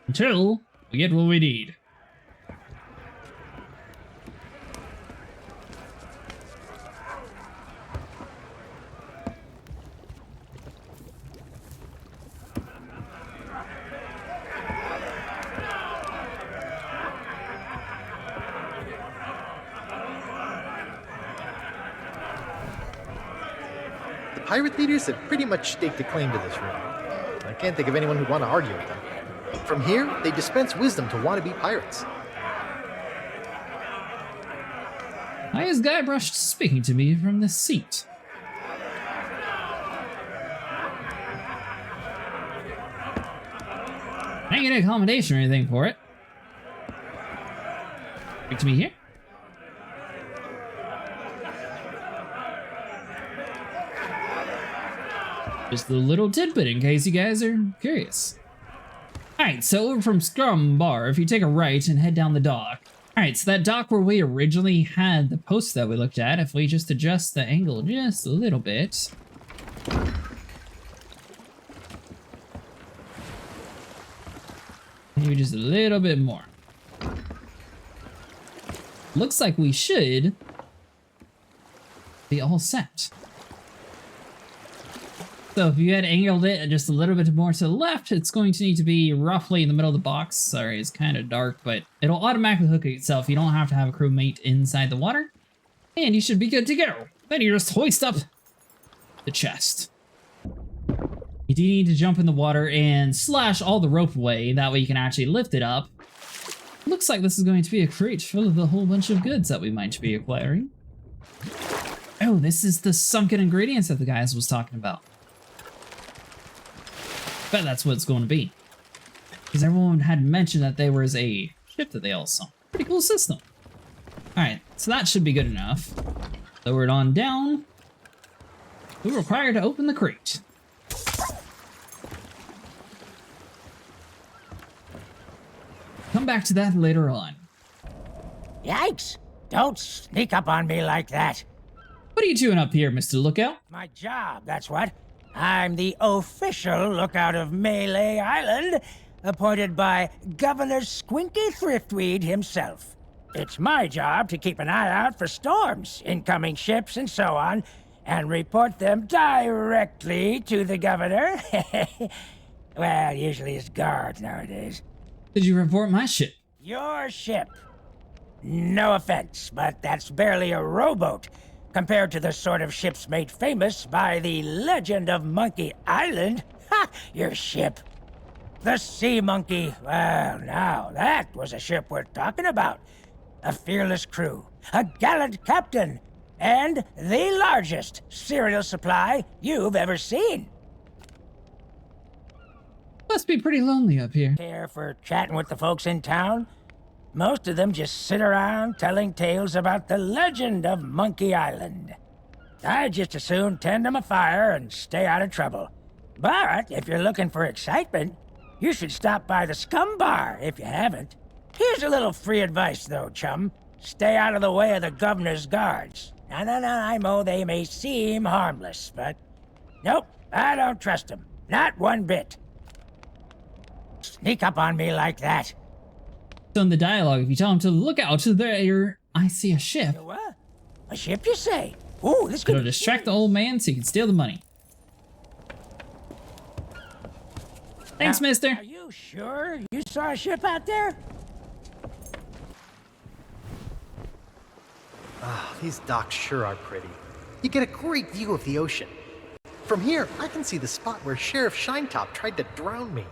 Until we get what we need. Pirate leaders have pretty much staked a claim to this room. I can't think of anyone who'd want to argue with them. From here, they dispense wisdom to wannabe pirates. Why is Guybrush speaking to me from this seat? I ain't get a commendation or anything for it. Speak to me here. Just a little tidbit in case you guys are curious. Alright, so over from Scum Bar, if you take a right and head down the dock. Alright, so that dock where we originally had the post that we looked at, if we just adjust the angle just a little bit. Maybe just a little bit more. Looks like we should be all set. So if you had angled it just a little bit more to the left, it's going to need to be roughly in the middle of the box. Sorry, it's kind of dark, but it'll automatically hook itself. You don't have to have a crewmate inside the water. And you should be good to go. Then you just hoist up the chest. You do need to jump in the water and slash all the rope away. That way you can actually lift it up. Looks like this is going to be a crate full of a whole bunch of goods that we might be acquiring. Oh, this is the sunken ingredients that the guys was talking about. Bet that's what it's going to be. Because everyone had mentioned that there was a ship that they all saw. Pretty cool system. Alright, so that should be good enough. Lower it on down. We're required to open the crate. Come back to that later on. Yikes! Don't sneak up on me like that. What are you doing up here, Mr. Lookout? My job, that's what. I'm the official lookout of Melee Island, appointed by Governor Squinky Thriftweed himself. It's my job to keep an eye out for storms, incoming ships, and so on, and report them directly to the governor. Well, usually his guards nowadays. Did you report my ship? Your ship. No offense, but that's barely a rowboat compared to the sort of ships made famous by the legend of Monkey Island. Ha! Your ship. The Sea Monkey. Well, now, that was a ship worth talking about. A fearless crew, a gallant captain, and the largest cereal supply you've ever seen. Must be pretty lonely up here. Care for chatting with the folks in town? Most of them just sit around telling tales about the legend of Monkey Island. I'd just as soon tend to my fire and stay out of trouble. But if you're looking for excitement, you should stop by the Scum Bar if you haven't. Here's a little free advice, though, chum. Stay out of the way of the governor's guards. No, I know they may seem harmless, but... Nope, I don't trust them. Not one bit. Sneak up on me like that. So in the dialogue, if you tell him to look out there, I see a ship. What? A ship, you say? Ooh, this could It'll distract the old man so you can steal the money. Thanks, mister. Are you sure you saw a ship out there? Ah, these docks sure are pretty. You get a great view of the ocean. From here, I can see the spot where Sheriff Shinetop tried to drown me.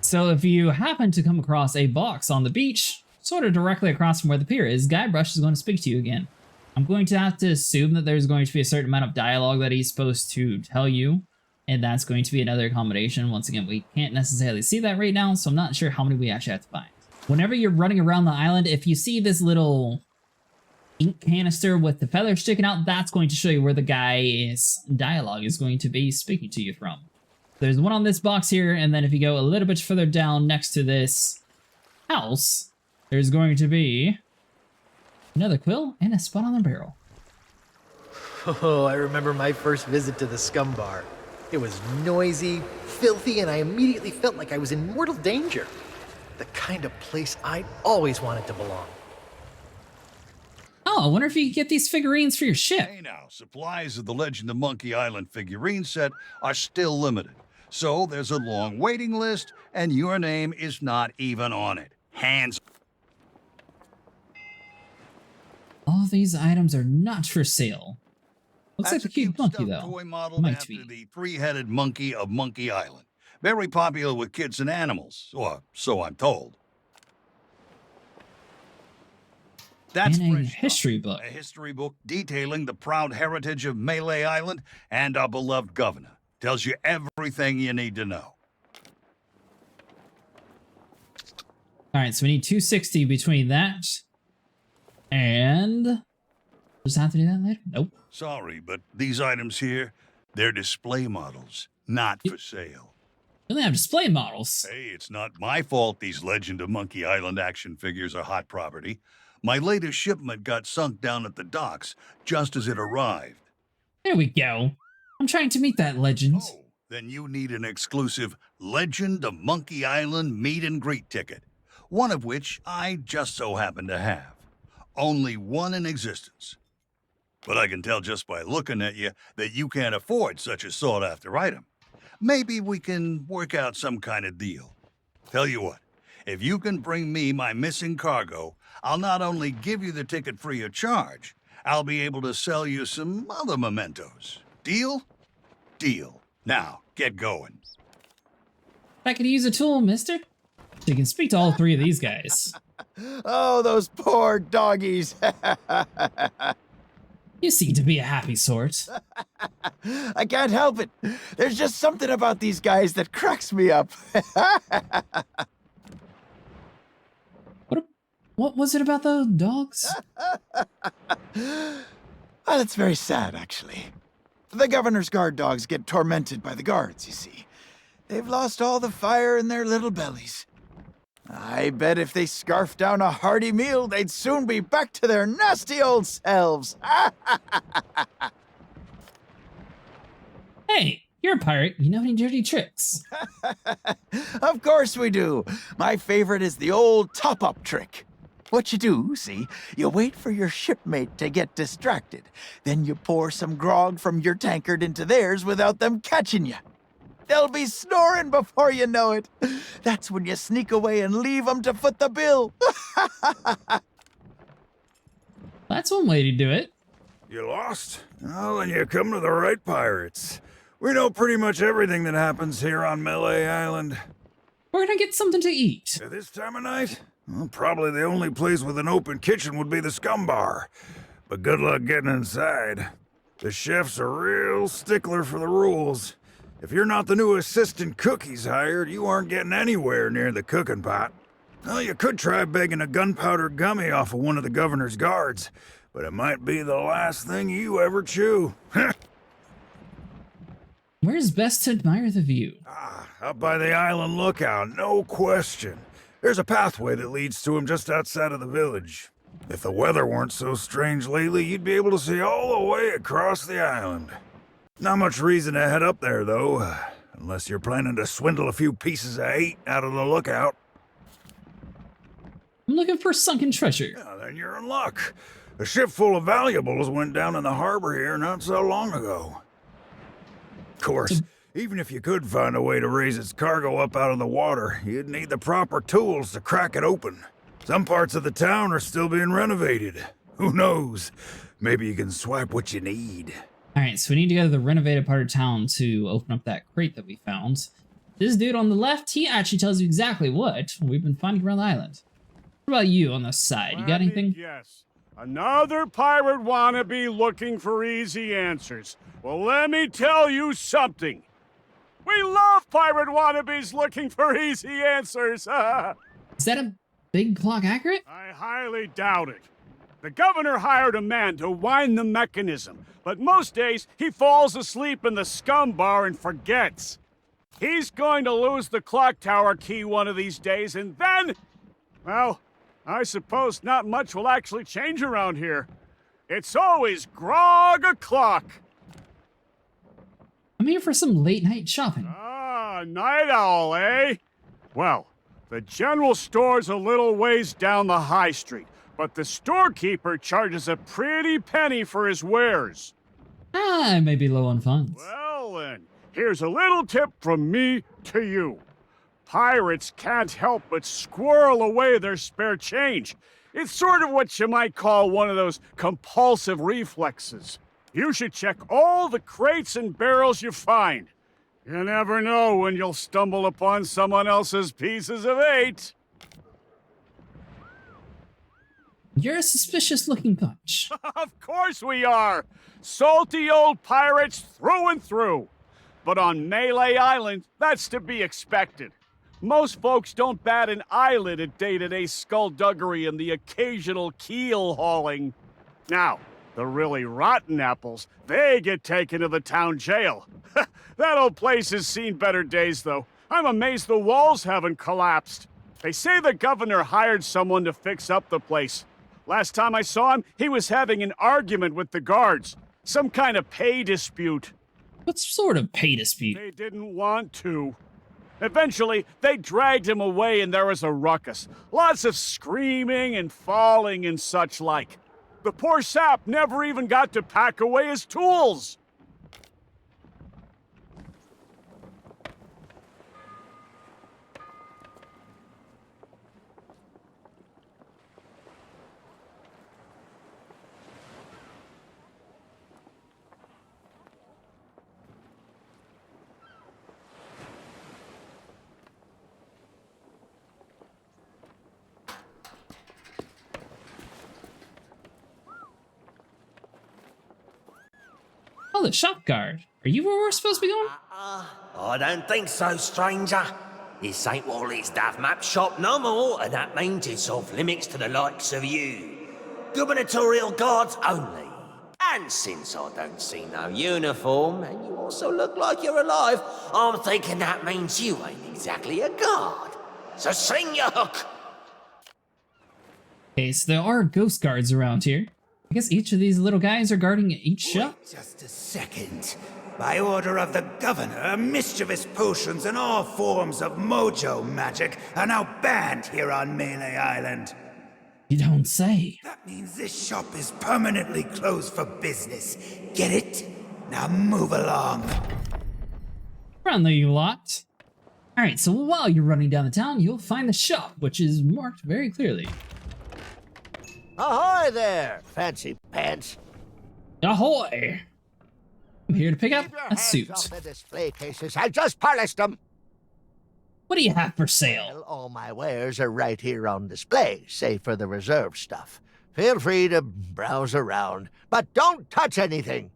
So if you happen to come across a box on the beach, sort of directly across from where the pier is, Guybrush is going to speak to you again. I'm going to have to assume that there's going to be a certain amount of dialogue that he's supposed to tell you, and that's going to be another accommodation. Once again, we can't necessarily see that right now, so I'm not sure how many we actually have to find. Whenever you're running around the island, if you see this little ink canister with the feathers sticking out, that's going to show you where the guy's dialogue is going to be speaking to you from. There's one on this box here, and then if you go a little bit further down next to this house, there's going to be another quill and a spot on the barrel. Oh, I remember my first visit to the Scum Bar. It was noisy, filthy, and I immediately felt like I was in mortal danger. The kind of place I always wanted to belong. Oh, I wonder if you could get these figurines for your ship. Hey now, supplies of the Legend of Monkey Island figurine set are still limited. So there's a long waiting list, and your name is not even on it. Hands. All these items are not for sale. Looks like a cute monkey, stuffed though. toy modeled Might after be. the three-headed monkey of Monkey Island. Very popular with kids and animals, or so I'm told. That's And a fresh history stuff. book. A history book detailing the proud heritage of Melee Island and our beloved governor. Tells you everything you need to know. All right, so we need 260 between that and... Just have to do that later? Nope. Sorry, but these items here, they're display models, not for sale. They only have display models. Hey, it's not my fault these Legend of Monkey Island action figures are hot property. My latest shipment got sunk down at the docks just as it arrived. There we go. I'm trying to meet that legend. Oh, then you need an exclusive Legend of Monkey Island meet and greet ticket, one of which I just so happen to have. Only one in existence. But I can tell just by looking at you that you can't afford such a sought-after item. Maybe we can work out some kind of deal. Tell you what, if you can bring me my missing cargo, I'll not only give you the ticket free of charge, I'll be able to sell you some other mementos. Deal? Deal. Now, get going. I could use a tool, mister. So you can speak to all three of these guys. Oh, those poor doggies. You seem to be a happy sort. I can't help it. There's just something about these guys that cracks me up. What was it about the dogs? Well, it's very sad, actually. The governor's guard dogs get tormented by the guards, you see. They've lost all the fire in their little bellies. I bet if they scarfed down a hearty meal, they'd soon be back to their nasty old selves. Hey, you're a pirate. You know any dirty tricks? Of course we do. My favorite is the old top-up trick. What you do, see, you wait for your shipmate to get distracted. Then you pour some grog from your tankard into theirs without them catching you. They'll be snoring before you know it. That's when you sneak away and leave them to foot the bill. That's one way to do it. You lost? Oh, then you come to the right pirates. We know pretty much everything that happens here on Melee Island. We're gonna get something to eat. At this time of night? Well, probably the only place with an open kitchen would be the Scum Bar. But good luck getting inside. The chef's a real stickler for the rules. If you're not the new assistant cook he's hired, you aren't getting anywhere near the cooking pot. Well, you could try begging a gunpowder gummy off of one of the governor's guards, but it might be the last thing you ever chew. Where's best to admire the view? Up by the island lookout, no question. There's a pathway that leads to him just outside of the village. If the weather weren't so strange lately, you'd be able to see all the way across the island. Not much reason to head up there, though, unless you're planning to swindle a few pieces of 8 out of the lookout. I'm looking for sunken treasure. Yeah, then you're in luck. A ship full of valuables went down in the harbor here not so long ago. Of course, even if you could find a way to raise its cargo up out of the water, you'd need the proper tools to crack it open. Some parts of the town are still being renovated. Who knows? Maybe you can swipe what you need. Alright, so we need to go to the renovated part of town to open up that crate that we found. This dude on the left, he actually tells you exactly what we've been finding around the island. What about you on the side? You got anything? Yes. Another pirate wannabe looking for easy answers. Well, let me tell you something. We love pirate wannabes looking for easy answers. Is that a big clock accurate? I highly doubt it. The governor hired a man to wind the mechanism, but most days he falls asleep in the Scum Bar and forgets. He's going to lose the clock tower key one of these days, and then, well, I suppose not much will actually change around here. It's always grog o'clock. I'm here for some late night shopping. Ah, night owl, eh? Well, the general store's a little ways down the high street, but the storekeeper charges a pretty penny for his wares. I may be low on funds. Well then, here's a little tip from me to you. Pirates can't help but squirrel away their spare change. It's sort of what you might call one of those compulsive reflexes. You should check all the crates and barrels you find. You never know when you'll stumble upon someone else's pieces of 8. You're a suspicious looking bunch. Of course we are! Salty old pirates through and through. But on Melee Island, that's to be expected. Most folks don't bat an eyelid at day-to-day skullduggery and the occasional keel hauling. Now, the really rotten apples, they get taken to the town jail. That old place has seen better days, though. I'm amazed the walls haven't collapsed. They say the governor hired someone to fix up the place. Last time I saw him, he was having an argument with the guards. Some kind of pay dispute. What sort of pay dispute? They didn't want to. Eventually, they dragged him away and there was a ruckus. Lots of screaming and falling and such like. The poor sap never even got to pack away his tools. Oh, the shop guard. Are you where we're supposed to be going? I don't think so, stranger. This ain't Wally's Daft Map shop no more, and that means it's off limits to the likes of you. Gubernatorial guards only. And since I don't see no uniform, and you also look like you're alive, I'm thinking that means you ain't exactly a guard. So sling your hook! Okay, so there are ghost guards around here. I guess each of these little guys are guarding each shop. Wait just a second. By order of the governor, mischievous potions and all forms of mojo magic are now banned here on Melee Island. You don't say. That means this shop is permanently closed for business. Get it? Now move along. Friendly lot. Alright, so while you're running down the town, you'll find the shop, which is marked very clearly. Ahoy there, fancy pants. Ahoy! I'm here to pick up a suit. Off the display cases. I just polished them. What do you have for sale? Well, all my wares are right here on display, save for the reserve stuff. Feel free to browse around, but don't touch anything.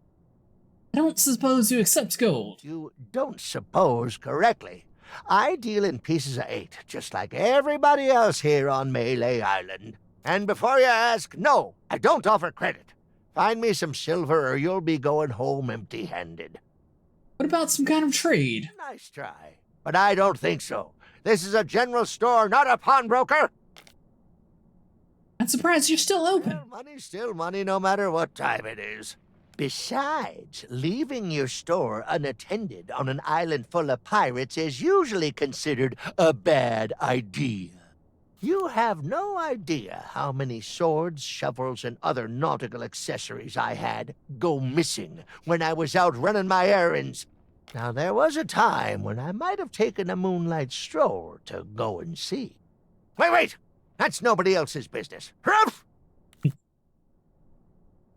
I don't suppose you accept gold. You don't suppose correctly. I deal in pieces of 8, just like everybody else here on Melee Island. And before you ask, no, I don't offer credit. Find me some silver or you'll be going home empty-handed. What about some kind of trade? Nice try, but I don't think so. This is a general store, not a pawnbroker. I'm surprised you're still open. Well, money's still money no matter what time it is. Besides, leaving your store unattended on an island full of pirates is usually considered a bad idea. You have no idea how many swords, shovels, and other nautical accessories I had go missing when I was out running my errands. Now, there was a time when I might have taken a moonlight stroll to go and see. Wait! That's nobody else's business. Ruff! I'm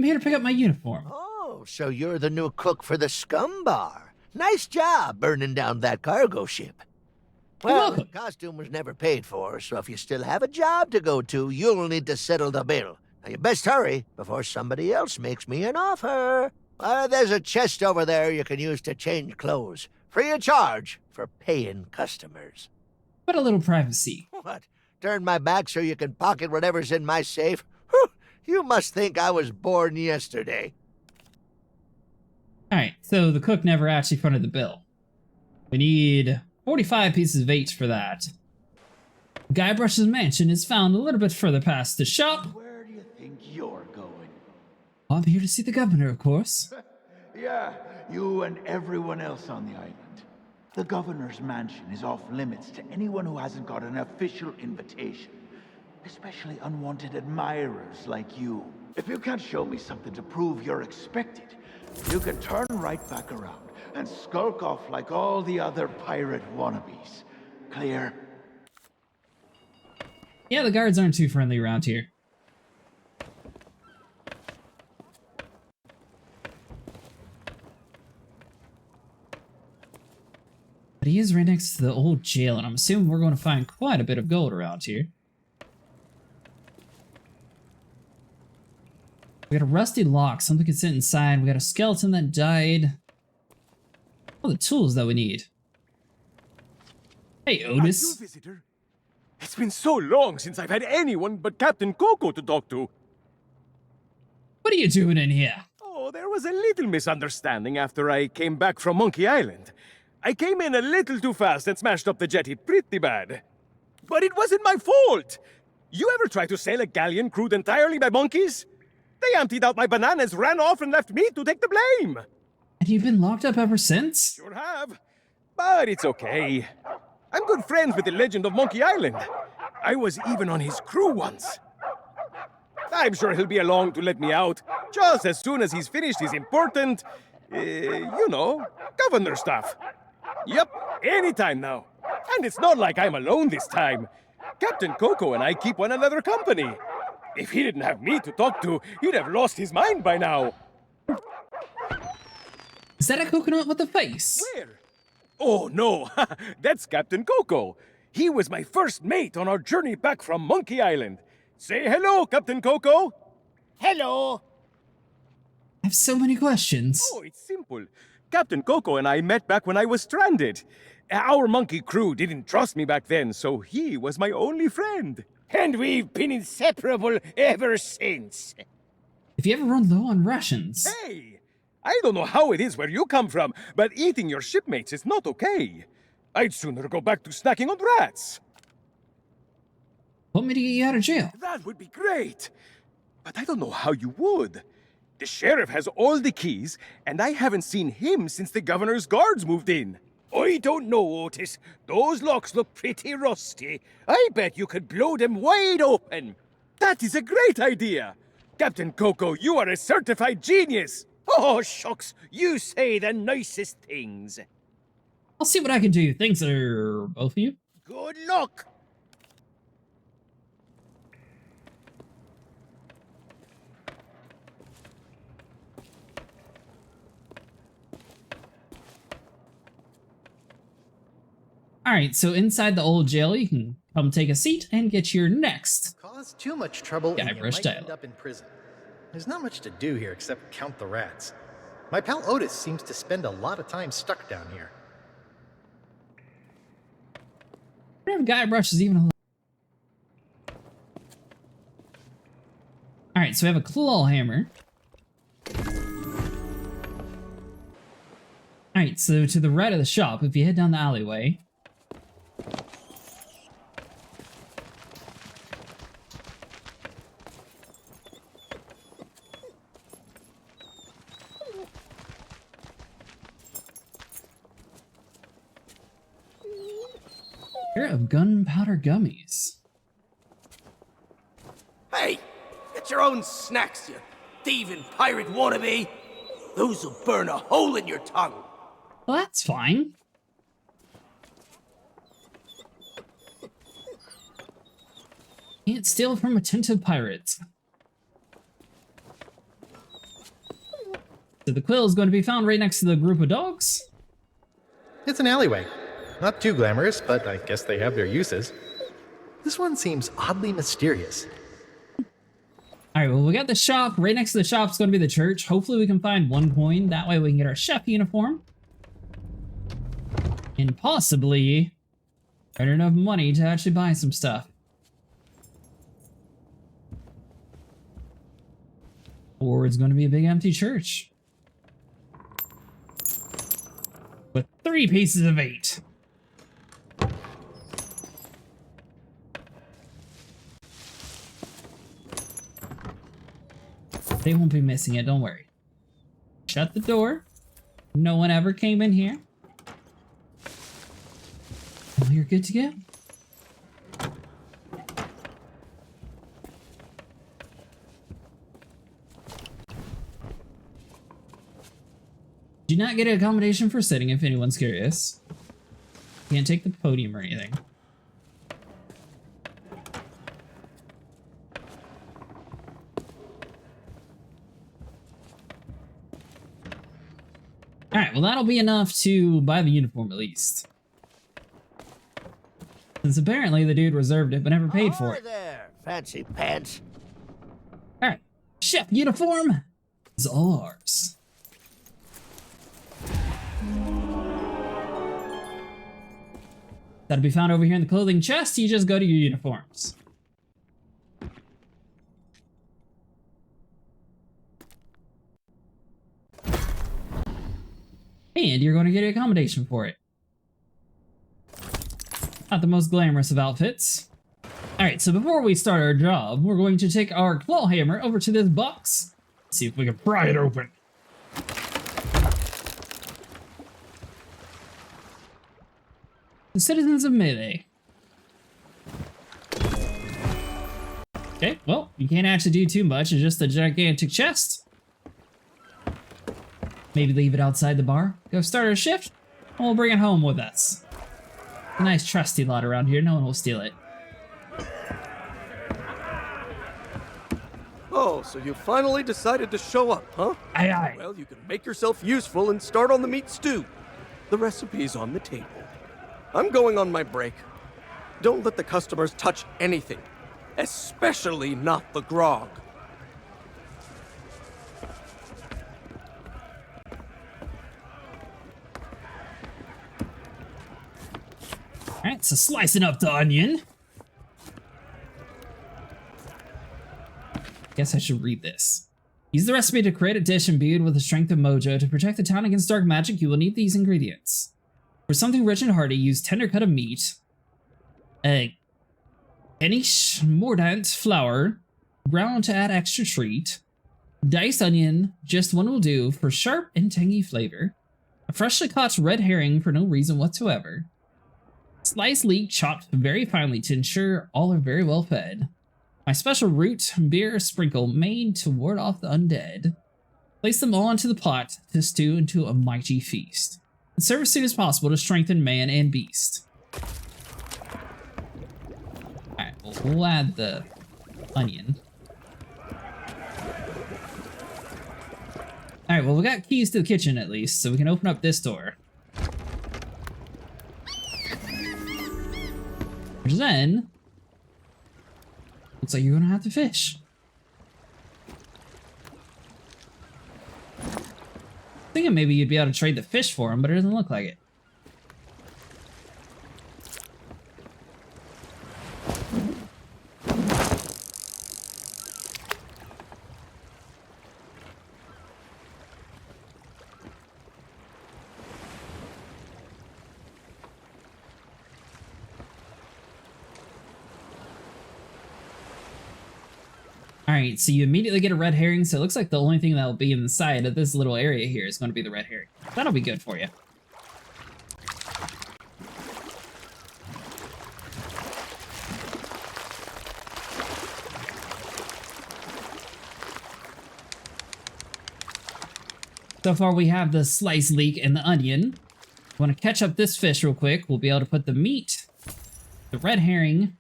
here to pick up my uniform. Oh, so you're the new cook for the Scum Bar. Nice job burning down that cargo ship. Well, the costume was never paid for, so if you still have a job to go to, you'll need to settle the bill. Now, you best hurry before somebody else makes me an offer. There's a chest over there you can use to change clothes. Free of charge for paying customers. But a little privacy. What? Turn my back so you can pocket whatever's in my safe? Whew, you must think I was born yesterday. Alright, so the cook never actually fronted the bill. We need 45 pieces of 8 for that. Guybrush's mansion is found a little bit further past the shop. Where do you think you're going? I'm here to see the governor, of course. Yeah, you and everyone else on the island. The governor's mansion is off limits to anyone who hasn't got an official invitation. Especially unwanted admirers like you. If you can't show me something to prove you're expected, you can turn right back around and skulk off like all the other pirate wannabes. Clear? Yeah, the guards aren't too friendly around here. But he is right next to the old jail, and I'm assuming we're going to find quite a bit of gold around here. We got a rusty lock, something can sit inside. We got a skeleton that died. All the tools that we need. Hey, Otis. Are you a visitor? It's been so long since I've had anyone but Captain Coco to talk to. What are you doing in here? Oh, there was a little misunderstanding after I came back from Monkey Island. I came in a little too fast and smashed up the jetty pretty bad. But it wasn't my fault! You ever try to sail a galleon crewed entirely by monkeys? They emptied out my bananas, ran off, and left me to take the blame! And you've been locked up ever since? Sure have. But it's okay. I'm good friends with the legend of Monkey Island. I was even on his crew once. I'm sure he'll be along to let me out, just as soon as he's finished his important, you know, governor stuff. Yep, anytime now. And it's not like I'm alone this time. Captain Coco and I keep one another company. If he didn't have me to talk to, he'd have lost his mind by now. Is that a coconut with a face? Where? Oh, no. That's Captain Coco. He was my first mate on our journey back from Monkey Island. Say hello, Captain Coco. Hello. I have so many questions. Oh, it's simple. Captain Coco and I met back when I was stranded. Our monkey crew didn't trust me back then, so he was my only friend. And we've been inseparable ever since. If you ever run low on rations... Hey! I don't know how it is where you come from, but eating your shipmates is not okay. I'd sooner go back to snacking on rats. Want me to get you out of jail? That would be great. But I don't know how you would. The sheriff has all the keys, and I haven't seen him since the governor's guards moved in. I don't know, Otis. Those locks look pretty rusty. I bet you could blow them wide open. That is a great idea. Captain Coco, you are a certified genius. Oh, shucks. You say the nicest things. I'll see what I can do. Thanks, both of you. Good luck. Alright, so inside the old jail, you can come take a seat and get your next. Cause too much trouble and you Guybrush might dialogue. end up in prison. There's not much to do here except count the rats. My pal Otis seems to spend a lot of time stuck down here. I wonder if Guybrush is even alive. Alright, so we have a claw hammer. Alright, so to the right of the shop, if you head down the alleyway, pair of gunpowder gummies. Hey, get your own snacks, you thieving pirate wannabe. Those will burn a hole in your tongue. Well, that's fine. Can't steal from attentive pirates. So the quill is going to be found right next to the group of dogs. It's an alleyway. Not too glamorous, but I guess they have their uses. This one seems oddly mysterious. Alright, well, we got the shop. Right next to the shop is going to be the church. Hopefully we can find 1 coin. That way we can get our chef uniform. And possibly earn enough money to actually buy some stuff. Or it's going to be a big empty church. With 3 pieces of 8. They won't be missing it, don't worry. Shut the door. No one ever came in here. Well, you're good to go. Do not get an accommodation for sitting if anyone's curious. Can't take the podium or anything. Alright, well that'll be enough to buy the uniform at least. Since apparently the dude reserved it but never paid for it. There, fancy pants. Alright, chef uniform is all ours. That'll be found over here in the clothing chest. You just go to your uniforms. And you're going to get an accommodation for it. Not the most glamorous of outfits. Alright, so before we start our job, we're going to take our claw hammer over to this box. See if we can pry it open. The citizens of Melee. Okay, well, you can't actually do too much. It's just a gigantic chest. Maybe leave it outside the bar. Go start our shift, and we'll bring it home with us. A nice trusty lot around here. No one will steal it. Oh, so you finally decided to show up, huh? Aye, aye. Well, you can make yourself useful and start on the meat stew. The recipe's on the table. I'm going on my break. Don't let the customers touch anything, especially not the grog. Alright, so slicing up the onion. Guess I should read this. Use the recipe to create a dish imbued with the strength of mojo. To protect the town against dark magic, you will need these ingredients. For something rich and hearty, use tender cut of meat, any mordant flour, ground to add extra treat, diced onion, just one will do for sharp and tangy flavor, a freshly caught red herring for no reason whatsoever, sliced leek chopped very finely to ensure all are very well fed, my special root beer sprinkle made to ward off the undead. Place them all into the pot to stew into a mighty feast. And serve as soon as possible to strengthen man and beast. Alright, we'll add the onion. Alright, well we got keys to the kitchen at least, so we can open up this door. Which then looks like you're gonna have to fish. Thinking maybe you'd be able to trade the fish for him, but it doesn't look like it. Alright, so you immediately get a red herring, so it looks like the only thing that will be inside of this little area here is going to be the red herring. That'll be good for you. So far we have the sliced leek and the onion. Want to catch up this fish real quick. We'll be able to put the meat, the red herring,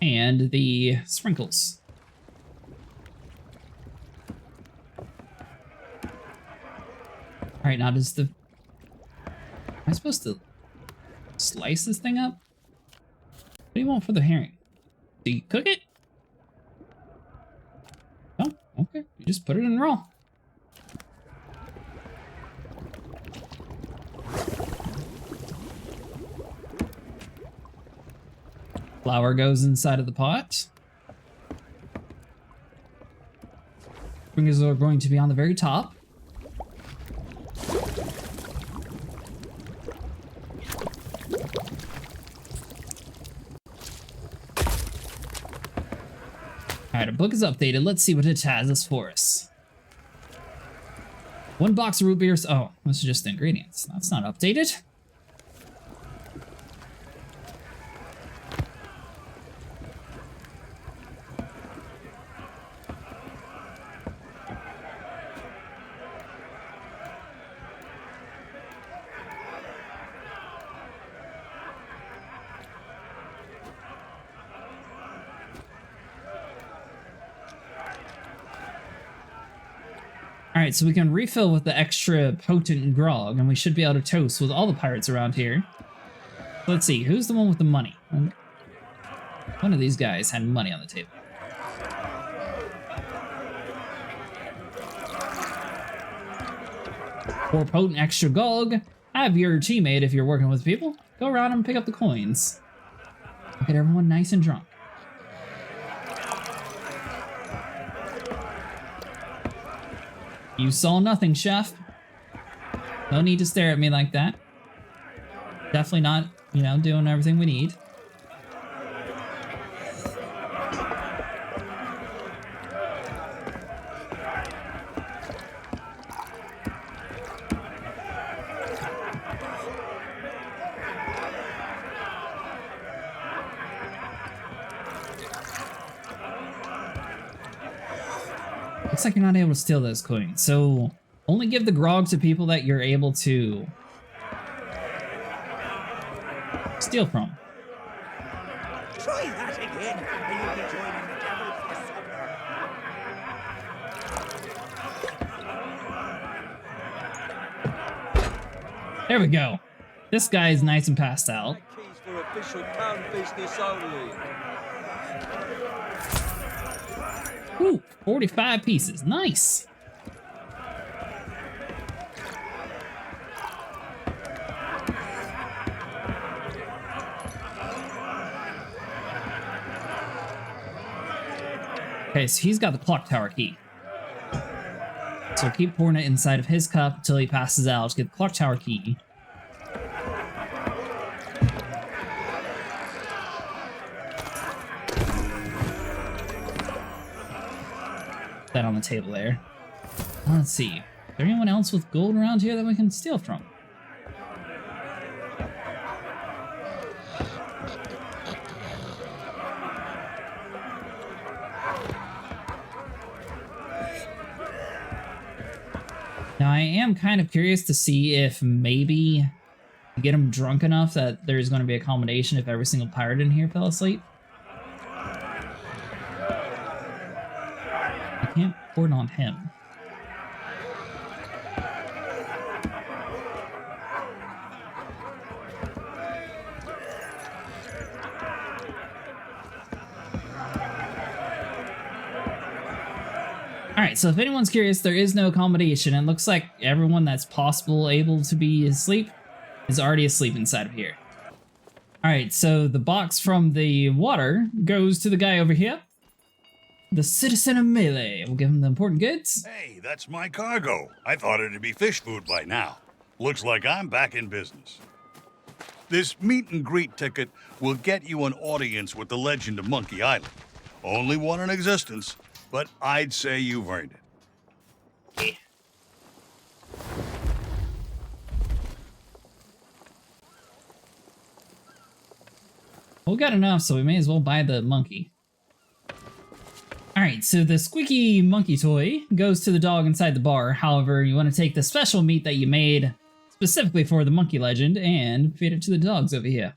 and the sprinkles. Alright, now does the... Am I supposed to slice this thing up? What do you want for the herring? Do you cook it? Oh, okay. You just put it in raw. Flour goes inside of the pot. Sprinkles are going to be on the very top. Alright, our book is updated. Let's see what it has us for us. 1 box of root beers. Oh, this is just the ingredients. That's not updated. Alright, so we can refill with the extra potent grog, and we should be able to toast with all the pirates around here. Let's see, who's the one with the money? One of these guys had money on the table. For potent extra grog, have your teammate, if you're working with people, go around and pick up the coins. Get everyone nice and drunk. You saw nothing, chef. No need to stare at me like that. Definitely not, you know, doing everything we need. Looks like you're not able to steal those coins, so only give the grog to people that you're able to steal from. Try that again, and you'll be joining the devil for supper. There we go. This guy is nice and passed out. Keys for official town business only. Ooh, 45 pieces. Nice. Okay, so he's got the clock tower key. So keep pouring it inside of his cup until he passes out. Get the clock tower key. That on the table there. Let's see. Is there anyone else with gold around here that we can steal from? Now I am kind of curious to see if maybe get them drunk enough that there's going to be a combination if every single pirate in here fell asleep. Can't pour it on him. Alright, so if anyone's curious, there is no accommodation. It looks like everyone that's possible able to be asleep is already asleep inside of here. Alright, so the box from the water goes to the guy over here. The citizen of Melee. We'll give him the important goods. Hey, that's my cargo. I thought it'd be fish food by now. Looks like I'm back in business. This meet and greet ticket will get you an audience with the legend of Monkey Island. Only one in existence, but I'd say you've earned it. We got enough, so we may as well buy the monkey. Alright, so the squeaky monkey toy goes to the dog inside the bar. However, you want to take the special meat that you made specifically for the monkey legend and feed it to the dogs over here.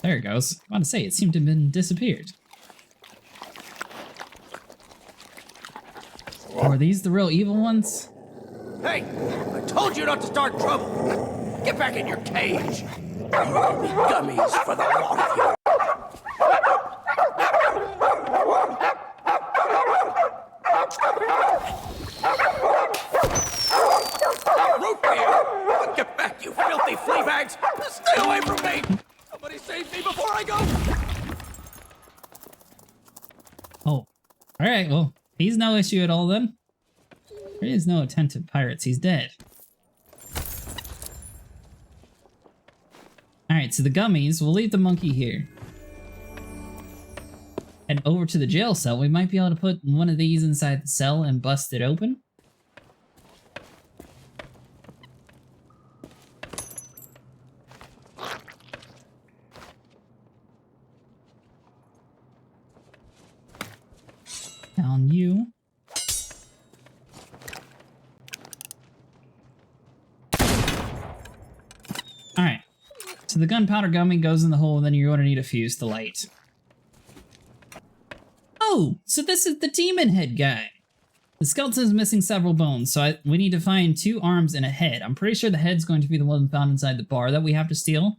There it goes. I want to say, it seemed to have been disappeared. Are these the real evil ones? Hey! I told you not to start trouble! Get back in your cage! Gummies for the lot of you! Root beer! Get back, you filthy flea bags! Stay away from me! Somebody save me before I go! Oh. Alright, well, he's no issue at all then. There is no attentive pirates, he's dead. Alright, so the gummies, we'll leave the monkey here. Head over to the jail cell, we might be able to put one of these inside the cell and bust it open. Down you. Alright, so the gunpowder gummy goes in the hole and then you're going to need a fuse to light. Oh, so this is the demon head guy. The skeleton is missing several bones, so we need to find 2 arms and a head. I'm pretty sure the head's going to be the one found inside the bar that we have to steal.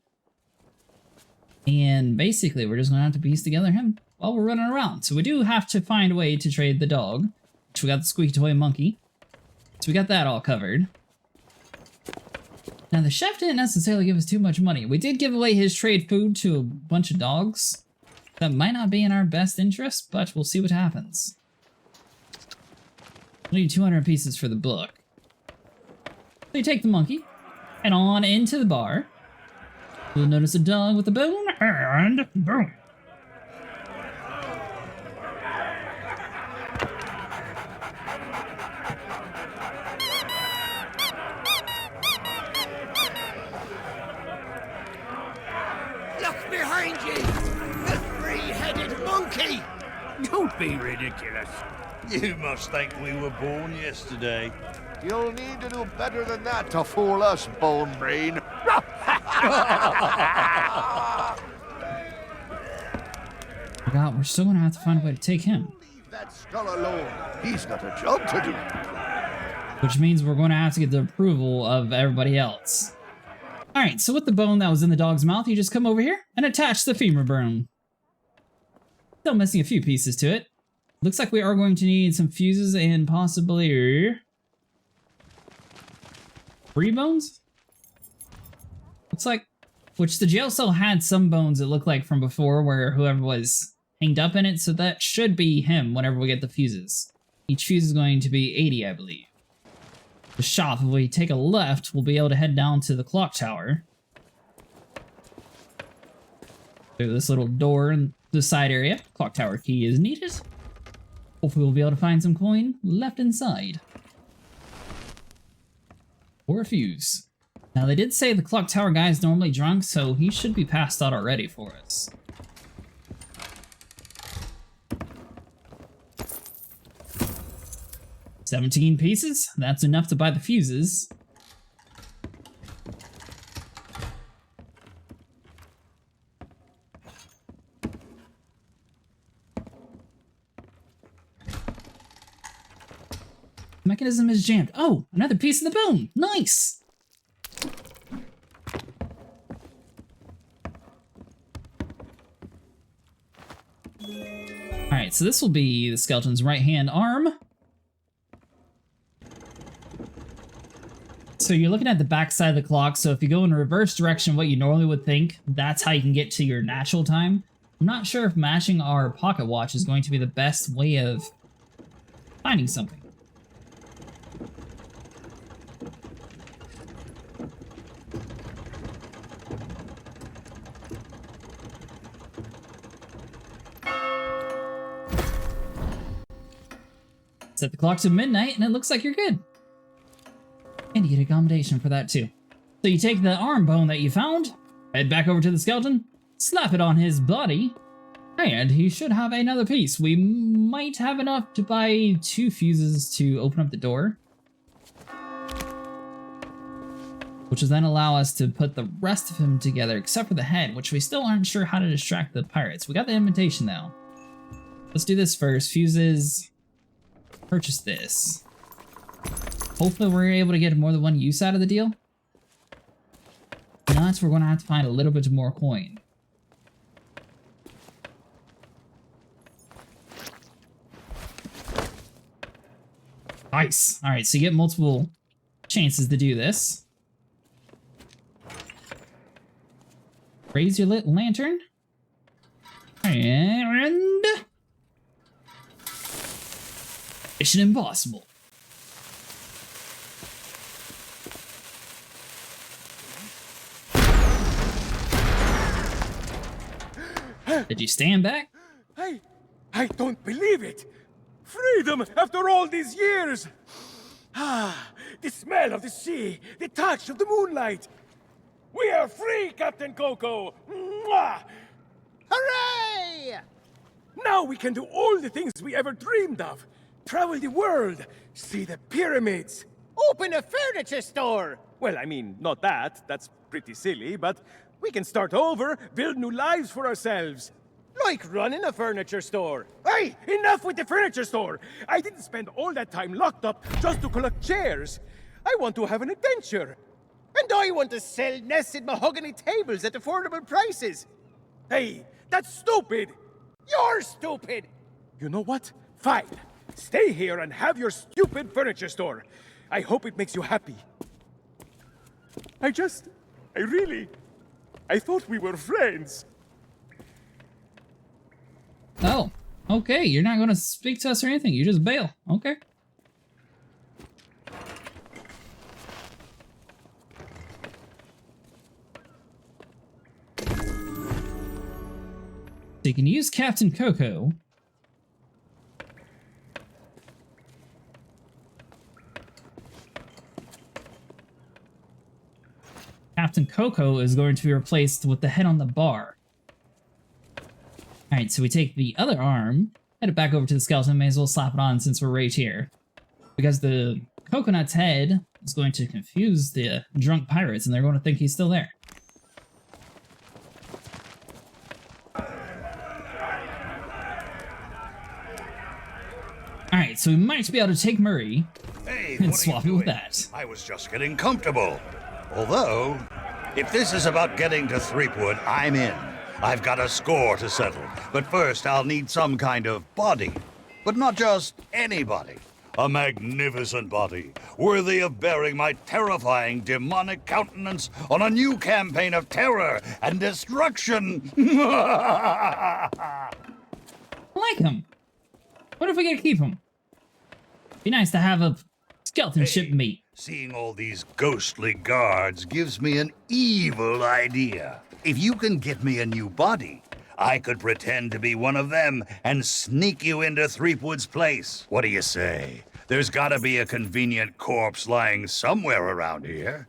And basically, we're just going to have to piece together him while we're running around. So we do have to find a way to trade the dog, which we got the squeaky toy monkey. So we got that all covered. Now, the chef didn't necessarily give us too much money. We did give away his trade food to a bunch of dogs. That might not be in our best interest, but we'll see what happens. We need 200 pieces for the book. So you take the monkey, and on into the bar. You'll notice a dog with a bone, and boom. Look behind you! The three-headed monkey! Don't be ridiculous. You must think we were born yesterday. You'll need to do better than that to fool us, Bone Brain. Forgot, we're still gonna have to find a way to take him. Leave that skull alone. He's got a job to do. Which means we're going to have to get the approval of everybody else. Alright, so with the bone that was in the dog's mouth, you just come over here and attach the femur bone. Still missing a few pieces to it. Looks like we are going to need some fuses and possibly 3 bones? Looks like, which the jail cell had some bones it looked like from before where whoever was hanged up in it, so that should be him whenever we get the fuses. Each fuse is going to be 80, I believe. The shop, if we take a left, we'll be able to head down to the clock tower. Through this little door in the side area. Clock tower key is needed. Hopefully we'll be able to find some coin left inside. Or a fuse. Now they did say the clock tower guy is normally drunk, so he should be passed out already for us. $17 pieces? That's enough to buy the fuses. Mechanism is jammed. Oh, another piece of the bone. Nice! Alright, so this will be the skeleton's right-hand arm. So you're looking at the back side of the clock, so if you go in a reverse direction, what you normally would think, that's how you can get to your natural time. I'm not sure if matching our pocket watch is going to be the best way of finding something. Set the clock to midnight, and it looks like you're good. And you get a commendation for that too. So you take the arm bone that you found, head back over to the skeleton, slap it on his body, and he should have another piece. We might have enough to buy 2 fuses to open up the door, which will then allow us to put the rest of him together, except for the head, which we still aren't sure how to distract the pirates. We got the invitation though. Let's do this first. Fuses. Purchase this. Hopefully we're able to get more than one use out of the deal. If not, we're going to have to find a little bit more coin. Nice. Alright, so you get multiple chances to do this. Raise your lit lantern. And... Mission Impossible. Did you stand back? I don't believe it! Freedom after all these years! Ah, the smell of the sea, the touch of the moonlight. We are free, Captain Coco! Mwah! Hooray! Now we can do all the things we ever dreamed of. Travel the world, see the pyramids. Open a furniture store! Well, I mean, not that. That's pretty silly, but we can start over, build new lives for ourselves. Like running a furniture store. Hey, enough with the furniture store! I didn't spend all that time locked up just to collect chairs. I want to have an adventure. And I want to sell nested mahogany tables at affordable prices. Hey, that's stupid! You're stupid! You know what? Fine. Stay here and have your stupid furniture store. I hope it makes you happy. I thought we were friends. Oh, okay. You're not going to speak to us or anything. You just bail. Okay. So you can use Captain Coco. Captain Coco is going to be replaced with the head on the bar. Alright, so we take the other arm, head it back over to the skeleton, may as well slap it on since we're right here. Because the coconut's head is going to confuse the drunk pirates and they're going to think he's still there. Alright, so we might be able to take Murray and swap it with that. I was just getting comfortable. Although, if this is about getting to Threepwood, I'm in. I've got a score to settle. But first, I'll need some kind of body. But not just any body. A magnificent body, worthy of bearing my terrifying demonic countenance on a new campaign of terror and destruction. I like him. What if we get to keep him? Be nice to have a skeleton shipmate. Seeing all these ghostly guards gives me an evil idea. If you can get me a new body, I could pretend to be one of them and sneak you into Threepwood's place. What do you say? There's gotta be a convenient corpse lying somewhere around here.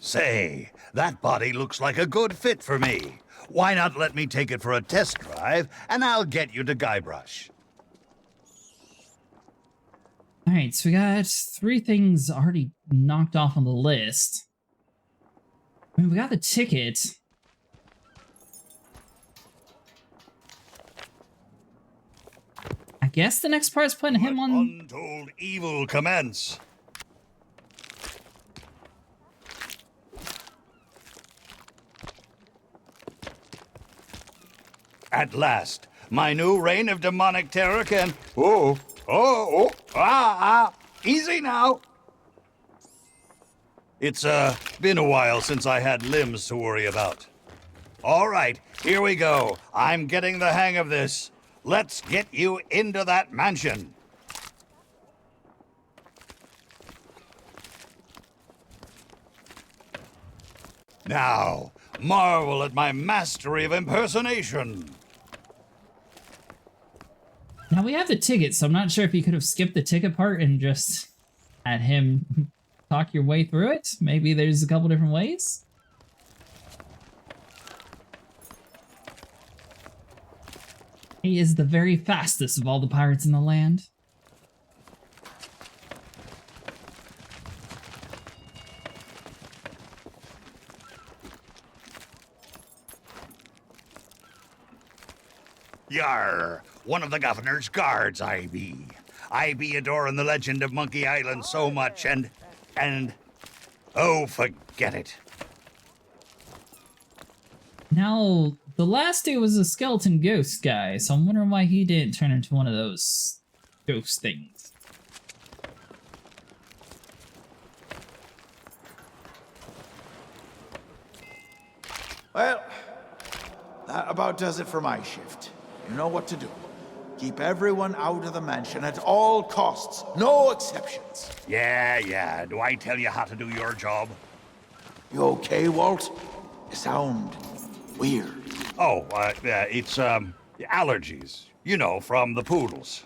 Say, that body looks like a good fit for me. Why not let me take it for a test drive, and I'll get you to Guybrush. Alright, so we got 3 things already knocked off on the list. I mean, we got the ticket. I guess the next part's putting him on... Untold evil commence. At last, my new reign of demonic terror can... Easy now. It's, been a while since I had limbs to worry about. All right, here we go. I'm getting the hang of this. Let's get you into that mansion. Now, marvel at my mastery of impersonation. Now we have the ticket, so I'm not sure if you could have skipped the ticket part and just had him talk your way through it. Maybe there's a couple different ways. He is the very fastest of all the pirates in the land. Yar, one of the governor's guards, I be. I be adoring the legend of Monkey Island so much, and, oh, forget it. Now, the last dude was a skeleton ghost guy, so I'm wondering why he didn't turn into one of those ghost things. Well, that about does it for my shift. You know what to do. Keep everyone out of the mansion at all costs. No exceptions. Yeah. Do I tell you how to do your job? You okay, Walt? You sound weird. Oh, it's, allergies. You know, from the poodles.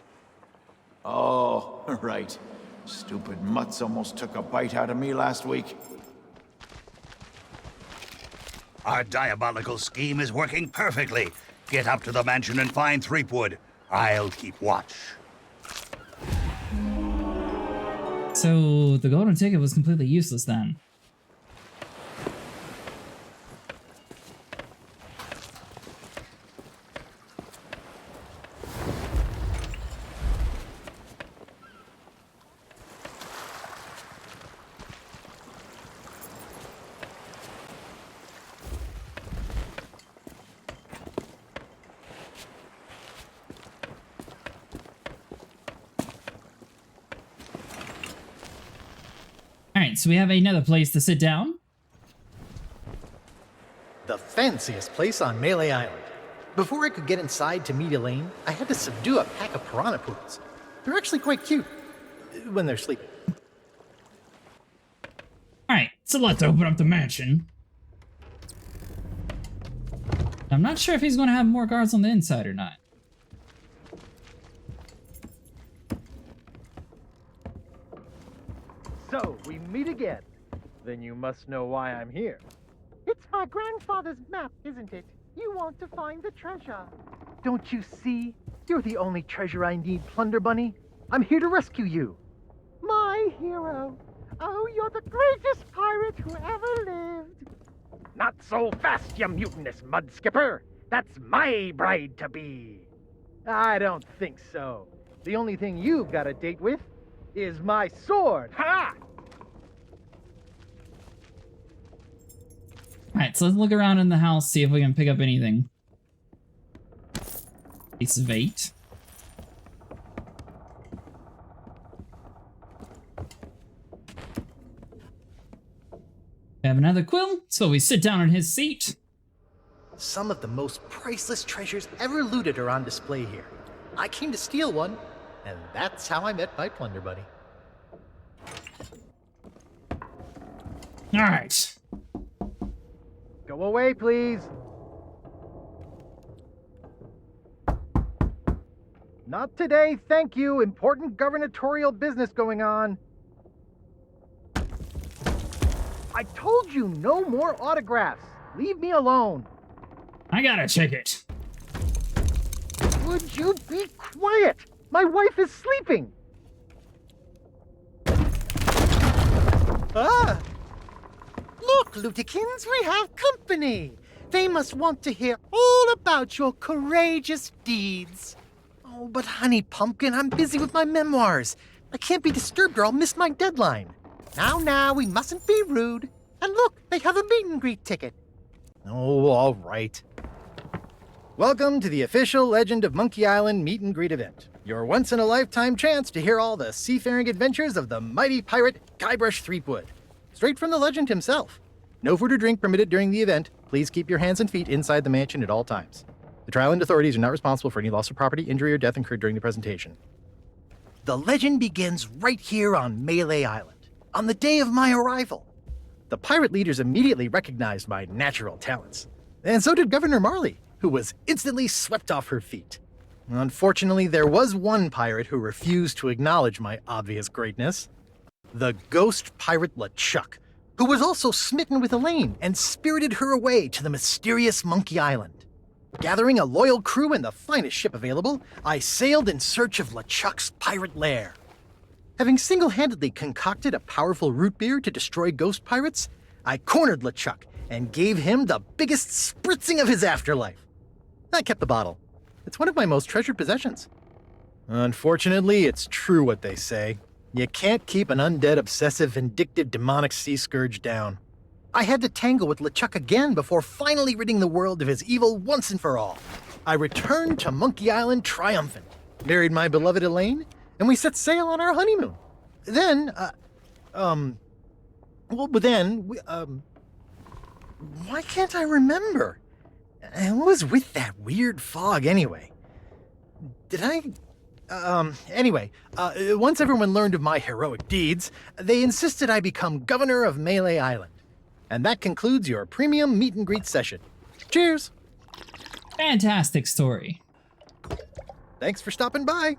Oh, right. Stupid mutts almost took a bite out of me last week. Our diabolical scheme is working perfectly. Get up to the mansion and find Threepwood. I'll keep watch. So the golden ticket was completely useless then. Alright, so we have another place to sit down. The fanciest place on Melee Island. Before I could get inside to meet Elaine, I had to subdue a pack of piranha poodles. They're actually quite cute when they're sleeping. Alright, so let's open up the mansion. I'm not sure if he's going to have more guards on the inside or not. So, we meet again. Then you must know why I'm here. It's my grandfather's map, isn't it? You want to find the treasure. Don't you see? You're the only treasure I need, Plunder Bunny. I'm here to rescue you. My hero. Oh, you're the greatest pirate who ever lived. Not so fast, you mutinous mud skipper. That's my bride-to-be. I don't think so. The only thing you've got a date with is my sword. Ha! Alright, so let's look around in the house, see if we can pick up anything. Ace of 8. We have another quill, so we sit down on his seat. Some of the most priceless treasures ever looted are on display here. I came to steal one, and that's how I met my Plunder Bunny. Alright. Go away, please. Not today, thank you. Important gubernatorial business going on. I told you no more autographs. Leave me alone. I gotta check it. Would you be quiet? My wife is sleeping. Ah! Look, Lutikins, we have company. They must want to hear all about your courageous deeds. Oh, but honey pumpkin, I'm busy with my memoirs. I can't be disturbed or I'll miss my deadline. Now, we mustn't be rude. And look, they have a meet and greet ticket. Oh, all right. Welcome to the official Legend of Monkey Island meet and greet event. Your once-in-a-lifetime chance to hear all the seafaring adventures of the mighty pirate Guybrush Threepwood. Straight from the legend himself. No food or drink permitted during the event. Please keep your hands and feet inside the mansion at all times. The Trial and authorities are not responsible for any loss of property, injury, or death incurred during the presentation. The legend begins right here on Melee Island, on the day of my arrival. The pirate leaders immediately recognized my natural talents. And so did Governor Marley, who was instantly swept off her feet. Unfortunately, there was one pirate who refused to acknowledge my obvious greatness. The ghost pirate LeChuck, who was also smitten with Elaine and spirited her away to the mysterious Monkey Island. Gathering a loyal crew and the finest ship available, I sailed in search of LeChuck's pirate lair. Having single-handedly concocted a powerful root beer to destroy ghost pirates, I cornered LeChuck and gave him the biggest spritzing of his afterlife. I kept the bottle. It's one of my most treasured possessions. Unfortunately, it's true what they say. You can't keep an undead, obsessive, vindictive, demonic sea scourge down. I had to tangle with LeChuck again before finally ridding the world of his evil once and for all. I returned to Monkey Island triumphant, married my beloved Elaine, and we set sail on our honeymoon. Then, why can't I remember? And what was with that weird fog anyway? Once everyone learned of my heroic deeds, they insisted I become governor of Melee Island. And that concludes your premium meet and greet session. Cheers! Fantastic story. Thanks for stopping by.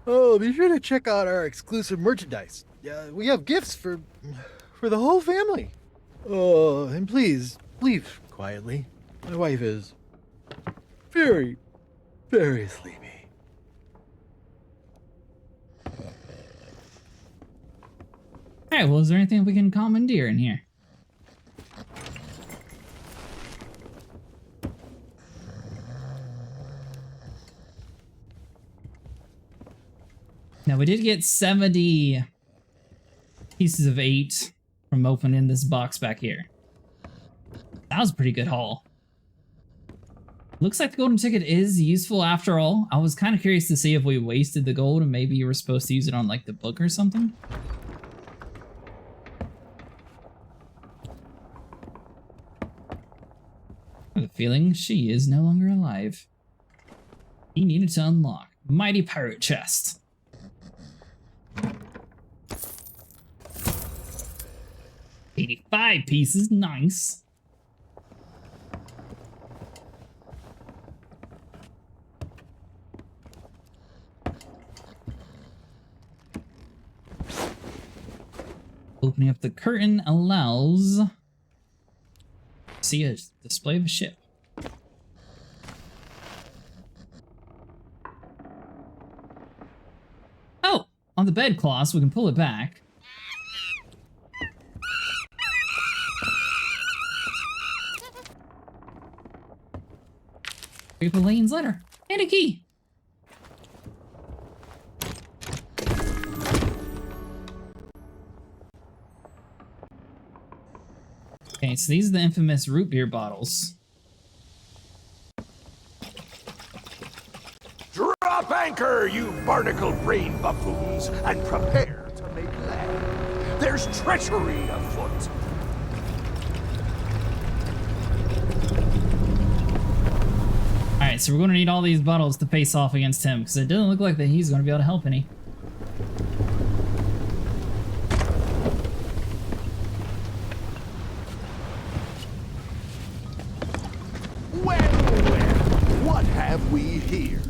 Oh, be sure to check out our exclusive merchandise. We have gifts for the whole family. Oh, and please, leave quietly. My wife is very, very sleepy. Alright, well, is there anything we can commandeer in here? Now, we did get 70 pieces of 8 from opening this box back here. That was a pretty good haul. Looks like the golden ticket is useful after all. I was kind of curious to see if we wasted the gold and maybe you were supposed to use it on like the book or something. I have a feeling she is no longer alive. He needed to unlock Mighty Pirate Chest. $85 pieces, nice. Opening up the curtain allows see a display of a ship. Oh, on the bed cloth, so we can pull it back. Pick up Elaine's letter and a key. Okay, so these are the infamous root beer bottles. Drop anchor, you barnacle-brained buffoons, and prepare to make land. There's treachery afoot. Alright, so we're going to need all these bottles to face off against him, because it doesn't look like that he's going to be able to help any. What have we here?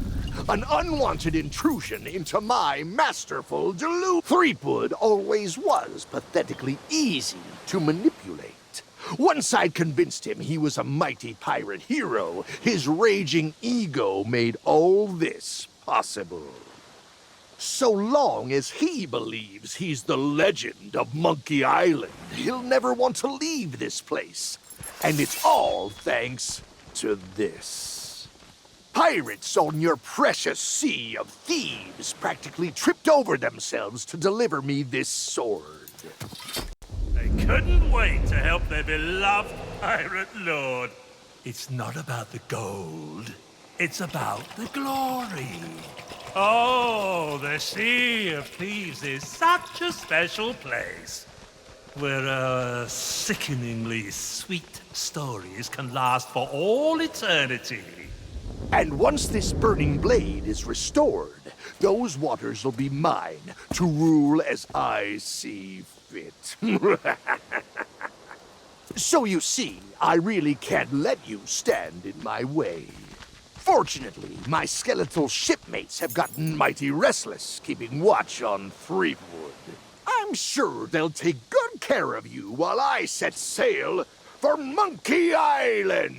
An unwanted intrusion into my masterful delusion. Threepwood always was pathetically easy to manipulate. Once I'd convinced him he was a mighty pirate hero, his raging ego made all this possible. So long as he believes he's the legend of Monkey Island, he'll never want to leave this place. And it's all thanks to this. Pirates on your precious sea of thieves practically tripped over themselves to deliver me this sword. They couldn't wait to help their beloved pirate lord. It's not about the gold. It's about the glory. Oh, the Sea of Thieves is such a special place, where sickeningly sweet stories can last for all eternity. And once this burning blade is restored, those waters will be mine to rule as I see fit. So you see, I really can't let you stand in my way. Unfortunately, my skeletal shipmates have gotten mighty restless, keeping watch on Threepwood. I'm sure they'll take good care of you while I set sail for Monkey Island!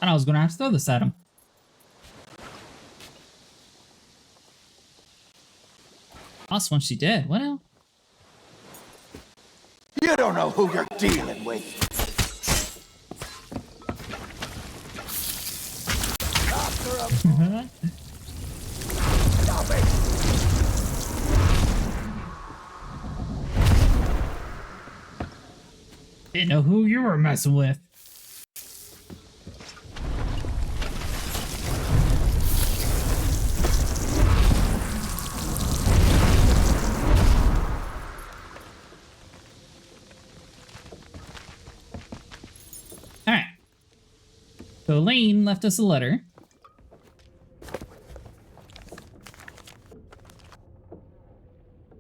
And I was gonna have to throw this at him. Plus, once she did, well. You don't know who you're dealing with. Stop it! Didn't know who you were messing with. Alright. So Elaine left us a letter.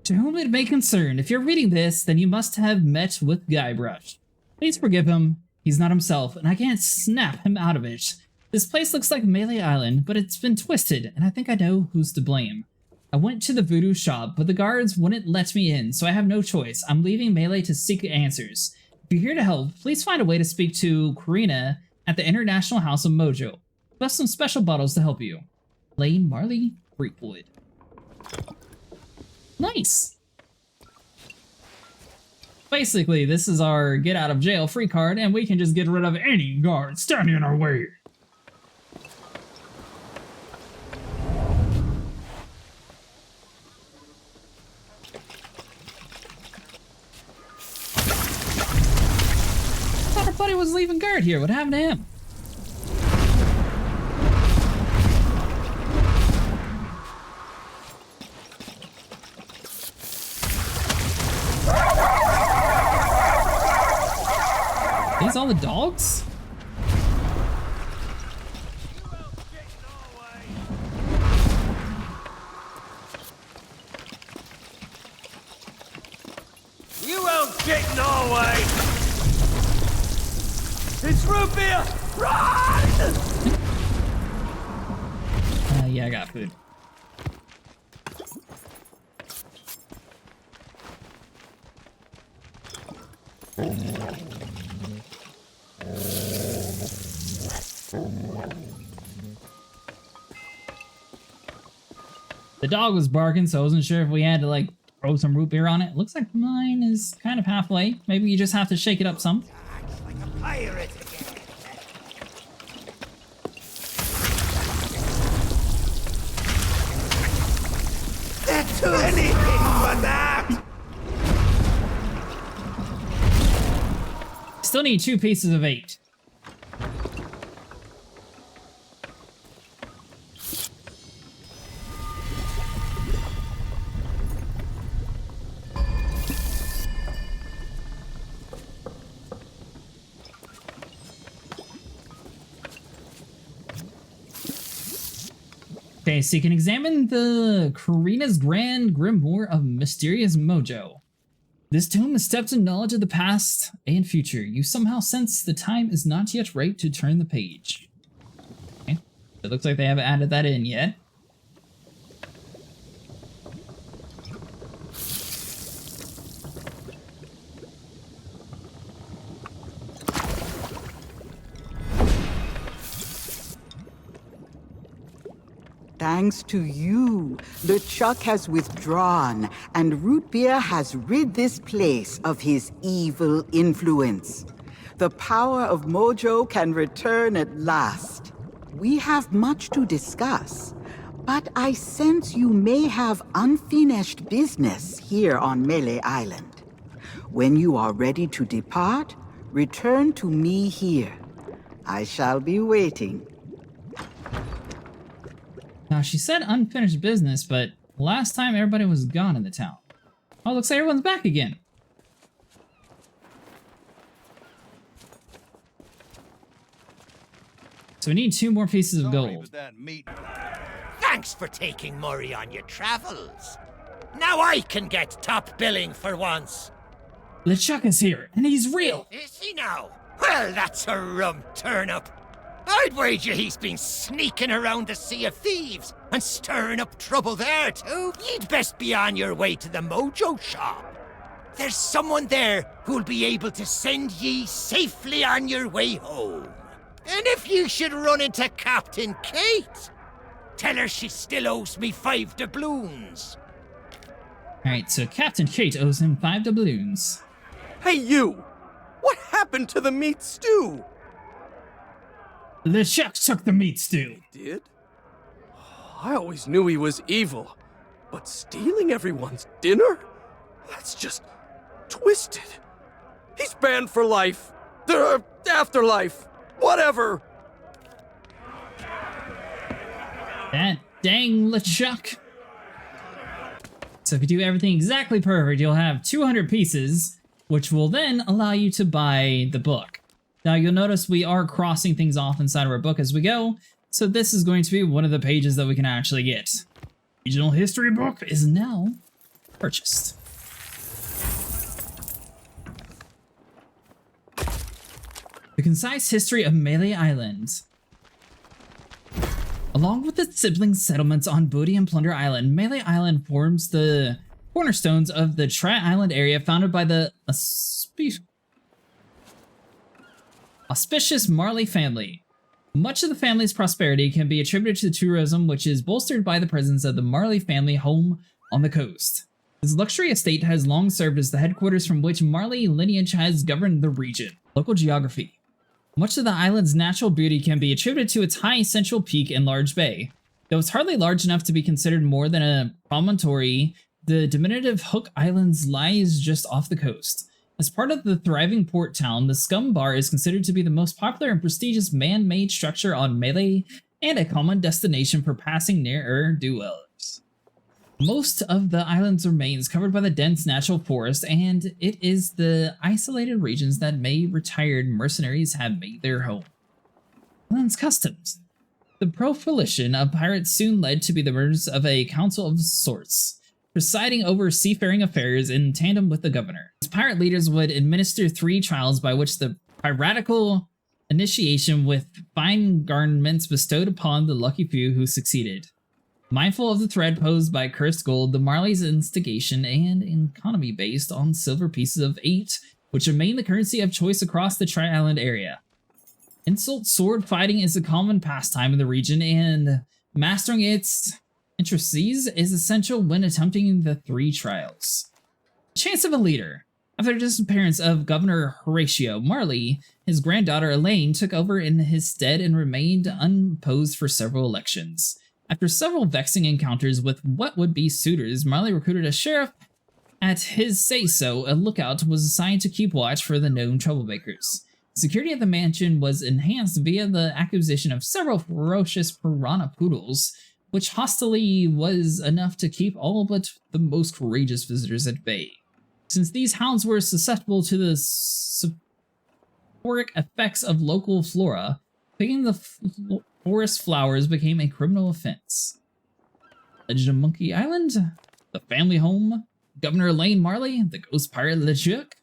To whom it may concern, if you're reading this, then you must have met with Guybrush. Please forgive him. He's not himself, and I can't snap him out of it. This place looks like Melee Island, but it's been twisted, and I think I know who's to blame. I went to the voodoo shop, but the guards wouldn't let me in, so I have no choice. I'm leaving Melee to seek answers. If you're here to help, please find a way to speak to Karina at the International House of Mojo. We have some special bottles to help you. Lane Marley Threepwood. Nice! Basically, this is our get out of jail free card, and we can just get rid of any guard standing in our way. Thought our buddy was leaving guard here. What happened to him? These all the dogs? You won't get in our way! It's root beer! Run! Yeah, I got food. The dog was barking, so I wasn't sure if we had to, like, throw some root beer on it. Looks like mine is kind of halfway. Maybe you just have to shake it up some. Like a pirate again. That's anything but that! Still need 2 pieces of 8. Okay, so you can examine the Karina's Grand Grimoire of Mysterious Mojo. This tome is steeped in knowledge of the past and future. You somehow sense the time is not yet right to turn the page. Okay, it looks like they haven't added that in yet. Thanks to you, LeChuck has withdrawn, and Root Beer has rid this place of his evil influence. The power of Mojo can return at last. We have much to discuss, but I sense you may have unfinished business here on Melee Island. When you are ready to depart, return to me here. I shall be waiting. Now, she said unfinished business, but last time everybody was gone in the town. Oh, looks like everyone's back again. So we need 2 more pieces of gold. Thanks for taking Murray on your travels. Now I can get top billing for once. LeChuck is here, and he's real! Is he now? Well, that's a rum turn-up. I'd wager he's been sneaking around the Sea of Thieves and stirring up trouble there, too. You'd best be on your way to the Mojo shop. There's someone there who'll be able to send ye safely on your way home. And if you should run into Captain Kate, tell her she still owes me 5 doubloons. Alright, so Captain Kate owes him 5 doubloons. Hey, you! What happened to the meat stew? LeChuck took the meat stew. Did? I always knew he was evil, but stealing everyone's dinner? That's just twisted. He's banned for life. Afterlife. Whatever. That dang LeChuck. So if you do everything exactly perfect, you'll have 200 pieces, which will then allow you to buy the book. Now you'll notice we are crossing things off inside of our book as we go, so this is going to be one of the pages that we can actually get. Regional history book is now purchased. The concise history of Melee Island. Along with its sibling settlements on Booty and Plunder Island, Melee Island forms the cornerstones of the Tri-Island area founded by the auspicious Marley family. Much of the family's prosperity can be attributed to tourism, which is bolstered by the presence of the Marley family home on the coast. This luxury estate has long served as the headquarters from which Marley lineage has governed the region. Local geography. Much of the island's natural beauty can be attributed to its high central peak and large bay. Though it's hardly large enough to be considered more than a promontory, the diminutive Hook Islands lies just off the coast. As part of the thriving port town, the Scum Bar is considered to be the most popular and prestigious man-made structure on Melee and a common destination for passing ne'er-do-wells. Most of the island's remains covered by the dense natural forest, and it is the isolated regions that retired mercenaries have made their home. Island's customs. The proliferation of pirates soon led to be the murders of a council of sorts, presiding over seafaring affairs in tandem with the governor. These pirate leaders would administer 3 trials by which the piratical initiation with fine garments bestowed upon the lucky few who succeeded. Mindful of the threat posed by cursed gold, the Marley's instigation and economy based on silver pieces of 8, which remain the currency of choice across the Tri-Island area. Insult sword fighting is a common pastime in the region, and mastering its intricacies is essential when attempting the 3 trials. Chance of a leader. After the disappearance of Governor Horatio Marley, his granddaughter Elaine took over in his stead and remained unopposed for several elections. After several vexing encounters with what would be suitors, Marley recruited a sheriff. At his say-so, a lookout was assigned to keep watch for the known troublemakers. Security at the mansion was enhanced via the acquisition of several ferocious piranha poodles, which hostility was enough to keep all but the most courageous visitors at bay. Since these hounds were susceptible to the soporific effects of local flora, picking the forest flowers became a criminal offense. Legend of Monkey Island, the family home, Governor Elaine Marley, the ghost pirate LeChuck.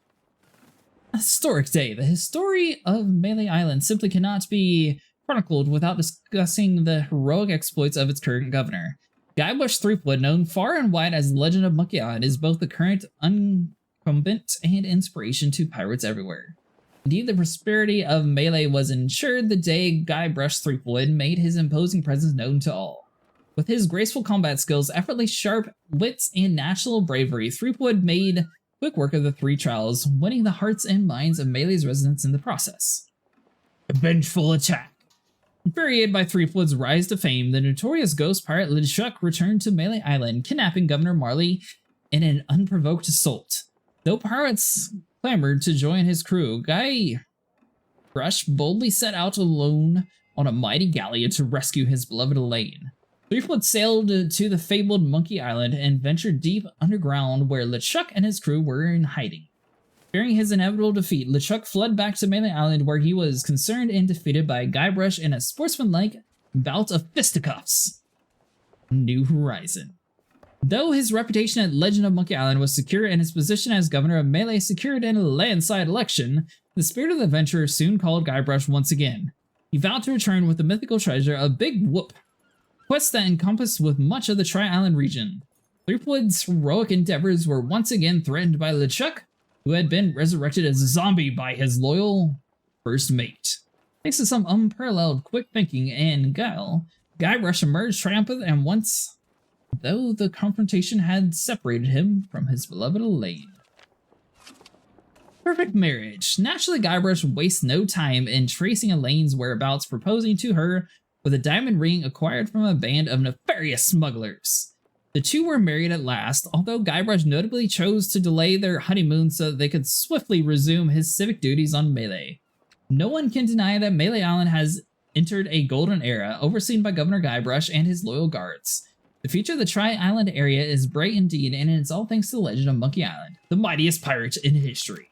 A historic day. The history of Melee Island simply cannot be chronicled without discussing the heroic exploits of its current governor. Guybrush Threepwood, known far and wide as the Legend of Monkey Island, is both the current incumbent and inspiration to pirates everywhere. Indeed, the prosperity of Melee was ensured the day Guybrush Threepwood made his imposing presence known to all. With his graceful combat skills, effortlessly sharp wits, and natural bravery, Threepwood made quick work of the 3 trials, winning the hearts and minds of Melee's residents in the process. A vengeful attack. Infuriated by Threepwood's rise to fame, the notorious ghost pirate LeChuck returned to Melee Island, kidnapping Governor Marley in an unprovoked assault. Though pirates clamored to join his crew, Guybrush boldly set out alone on a mighty galleon to rescue his beloved Elaine. Threepwood sailed to the fabled Monkey Island and ventured deep underground where LeChuck and his crew were in hiding. Fearing his inevitable defeat, LeChuck fled back to Melee Island where he was concerned and defeated by Guybrush in a sportsmanlike bout of fisticuffs. New Horizon. Though his reputation at Legend of Monkey Island was secure and his position as governor of Melee secured in a landslide election, the spirit of the adventurer soon called Guybrush once again. He vowed to return with the mythical treasure of Big Whoop, quest that encompassed with much of the Tri-Island region. Threepwood's heroic endeavors were once again threatened by LeChuck, who had been resurrected as a zombie by his loyal first mate. Thanks to some unparalleled quick thinking and guile, Guybrush emerged triumphant and once, though the confrontation had separated him from his beloved Elaine. Perfect marriage. Naturally, Guybrush wastes no time in tracing Elaine's whereabouts, proposing to her with a diamond ring acquired from a band of nefarious smugglers. The two were married at last, although Guybrush notably chose to delay their honeymoon so that they could swiftly resume his civic duties on Melee. No one can deny that Melee Island has entered a golden era, overseen by Governor Guybrush and his loyal guards. The future of the Tri-Island area is bright indeed, and it's all thanks to the Legend of Monkey Island, the mightiest pirate in history.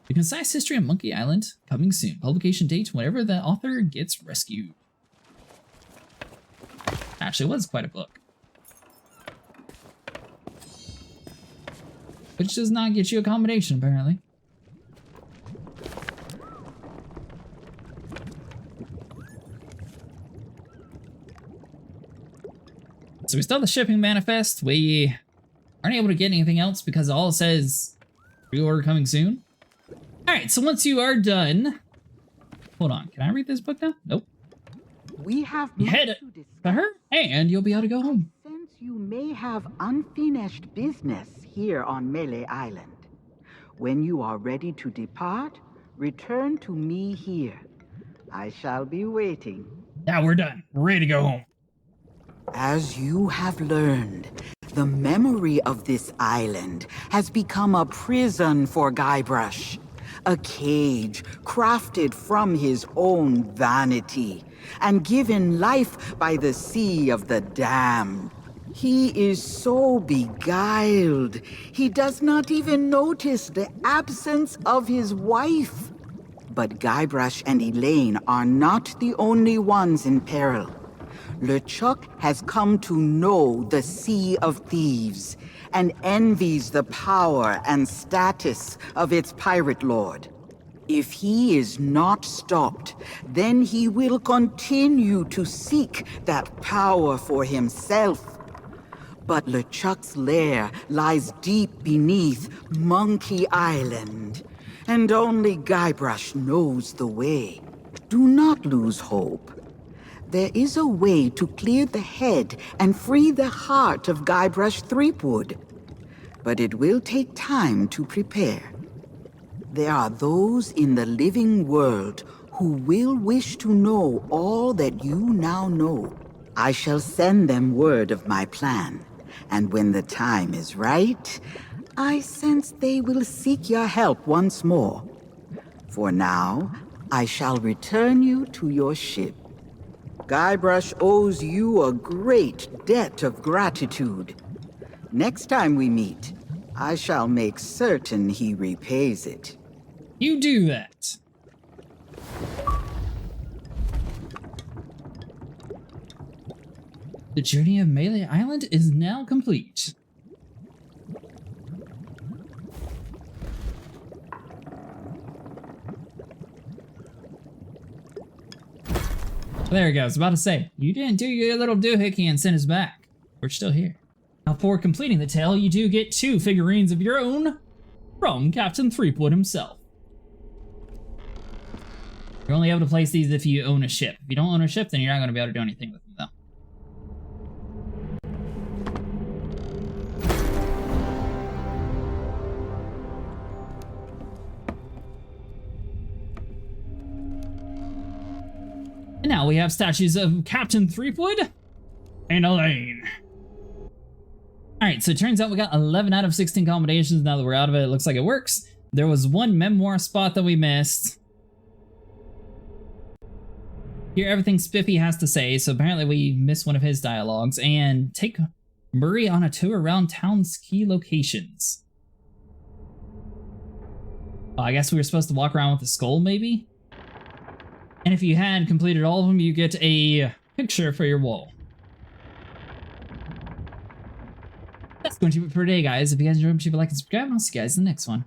The concise history of Monkey Island, coming soon. Publication date whenever the author gets rescued. Actually, it was quite a book. Which does not get you a commendation, apparently. So we still have the shipping manifest. We aren't able to get anything else because all it says pre-order coming soon. Alright, so once you are done... Hold on, can I read this book now? Nope. We have You head to her, and you'll be able to go home. Since you may have unfinished business here on Melee Island, when you are ready to depart, return to me here. I shall be waiting. Now we're done. We're ready to go home. As you have learned, the memory of this island has become a prison for Guybrush. A cage crafted from his own vanity and given life by the sea of the damned. He is so beguiled, he does not even notice the absence of his wife. But Guybrush and Elaine are not the only ones in peril. LeChuck has come to know the Sea of Thieves and envies the power and status of its pirate lord. If he is not stopped, then he will continue to seek that power for himself. But LeChuck's lair lies deep beneath Monkey Island, and only Guybrush knows the way. Do not lose hope. There is a way to clear the head and free the heart of Guybrush Threepwood. But it will take time to prepare. There are those in the living world who will wish to know all that you now know. I shall send them word of my plan, and when the time is right, I sense they will seek your help once more. For now, I shall return you to your ship. Guybrush owes you a great debt of gratitude. Next time we meet, I shall make certain he repays it. You do that. The journey of Melee Island is now complete. There it goes. About to say, you didn't do your little doohickey and send us back. We're still here. Now, for completing the tale, you do get 2 figurines of your own from Captain Threepwood himself. You're only able to place these if you own a ship. If you don't own a ship, then you're not going to be able to do anything with them, though. And now we have statues of Captain Threepwood and Elaine. Alright, so it turns out we got 11 out of 16 commendations. Now that we're out of it, it looks like it works. There was one memoir spot that we missed. Hear everything Spiffy has to say, so apparently we missed one of his dialogues. And take Murray on a tour around town's key locations. Oh, I guess we were supposed to walk around with the skull, maybe? And if you had completed all of them, you get a picture for your wall. going to be it for today, guys. If you guys enjoyed, please leave a like and subscribe, and I'll see you guys in the next one.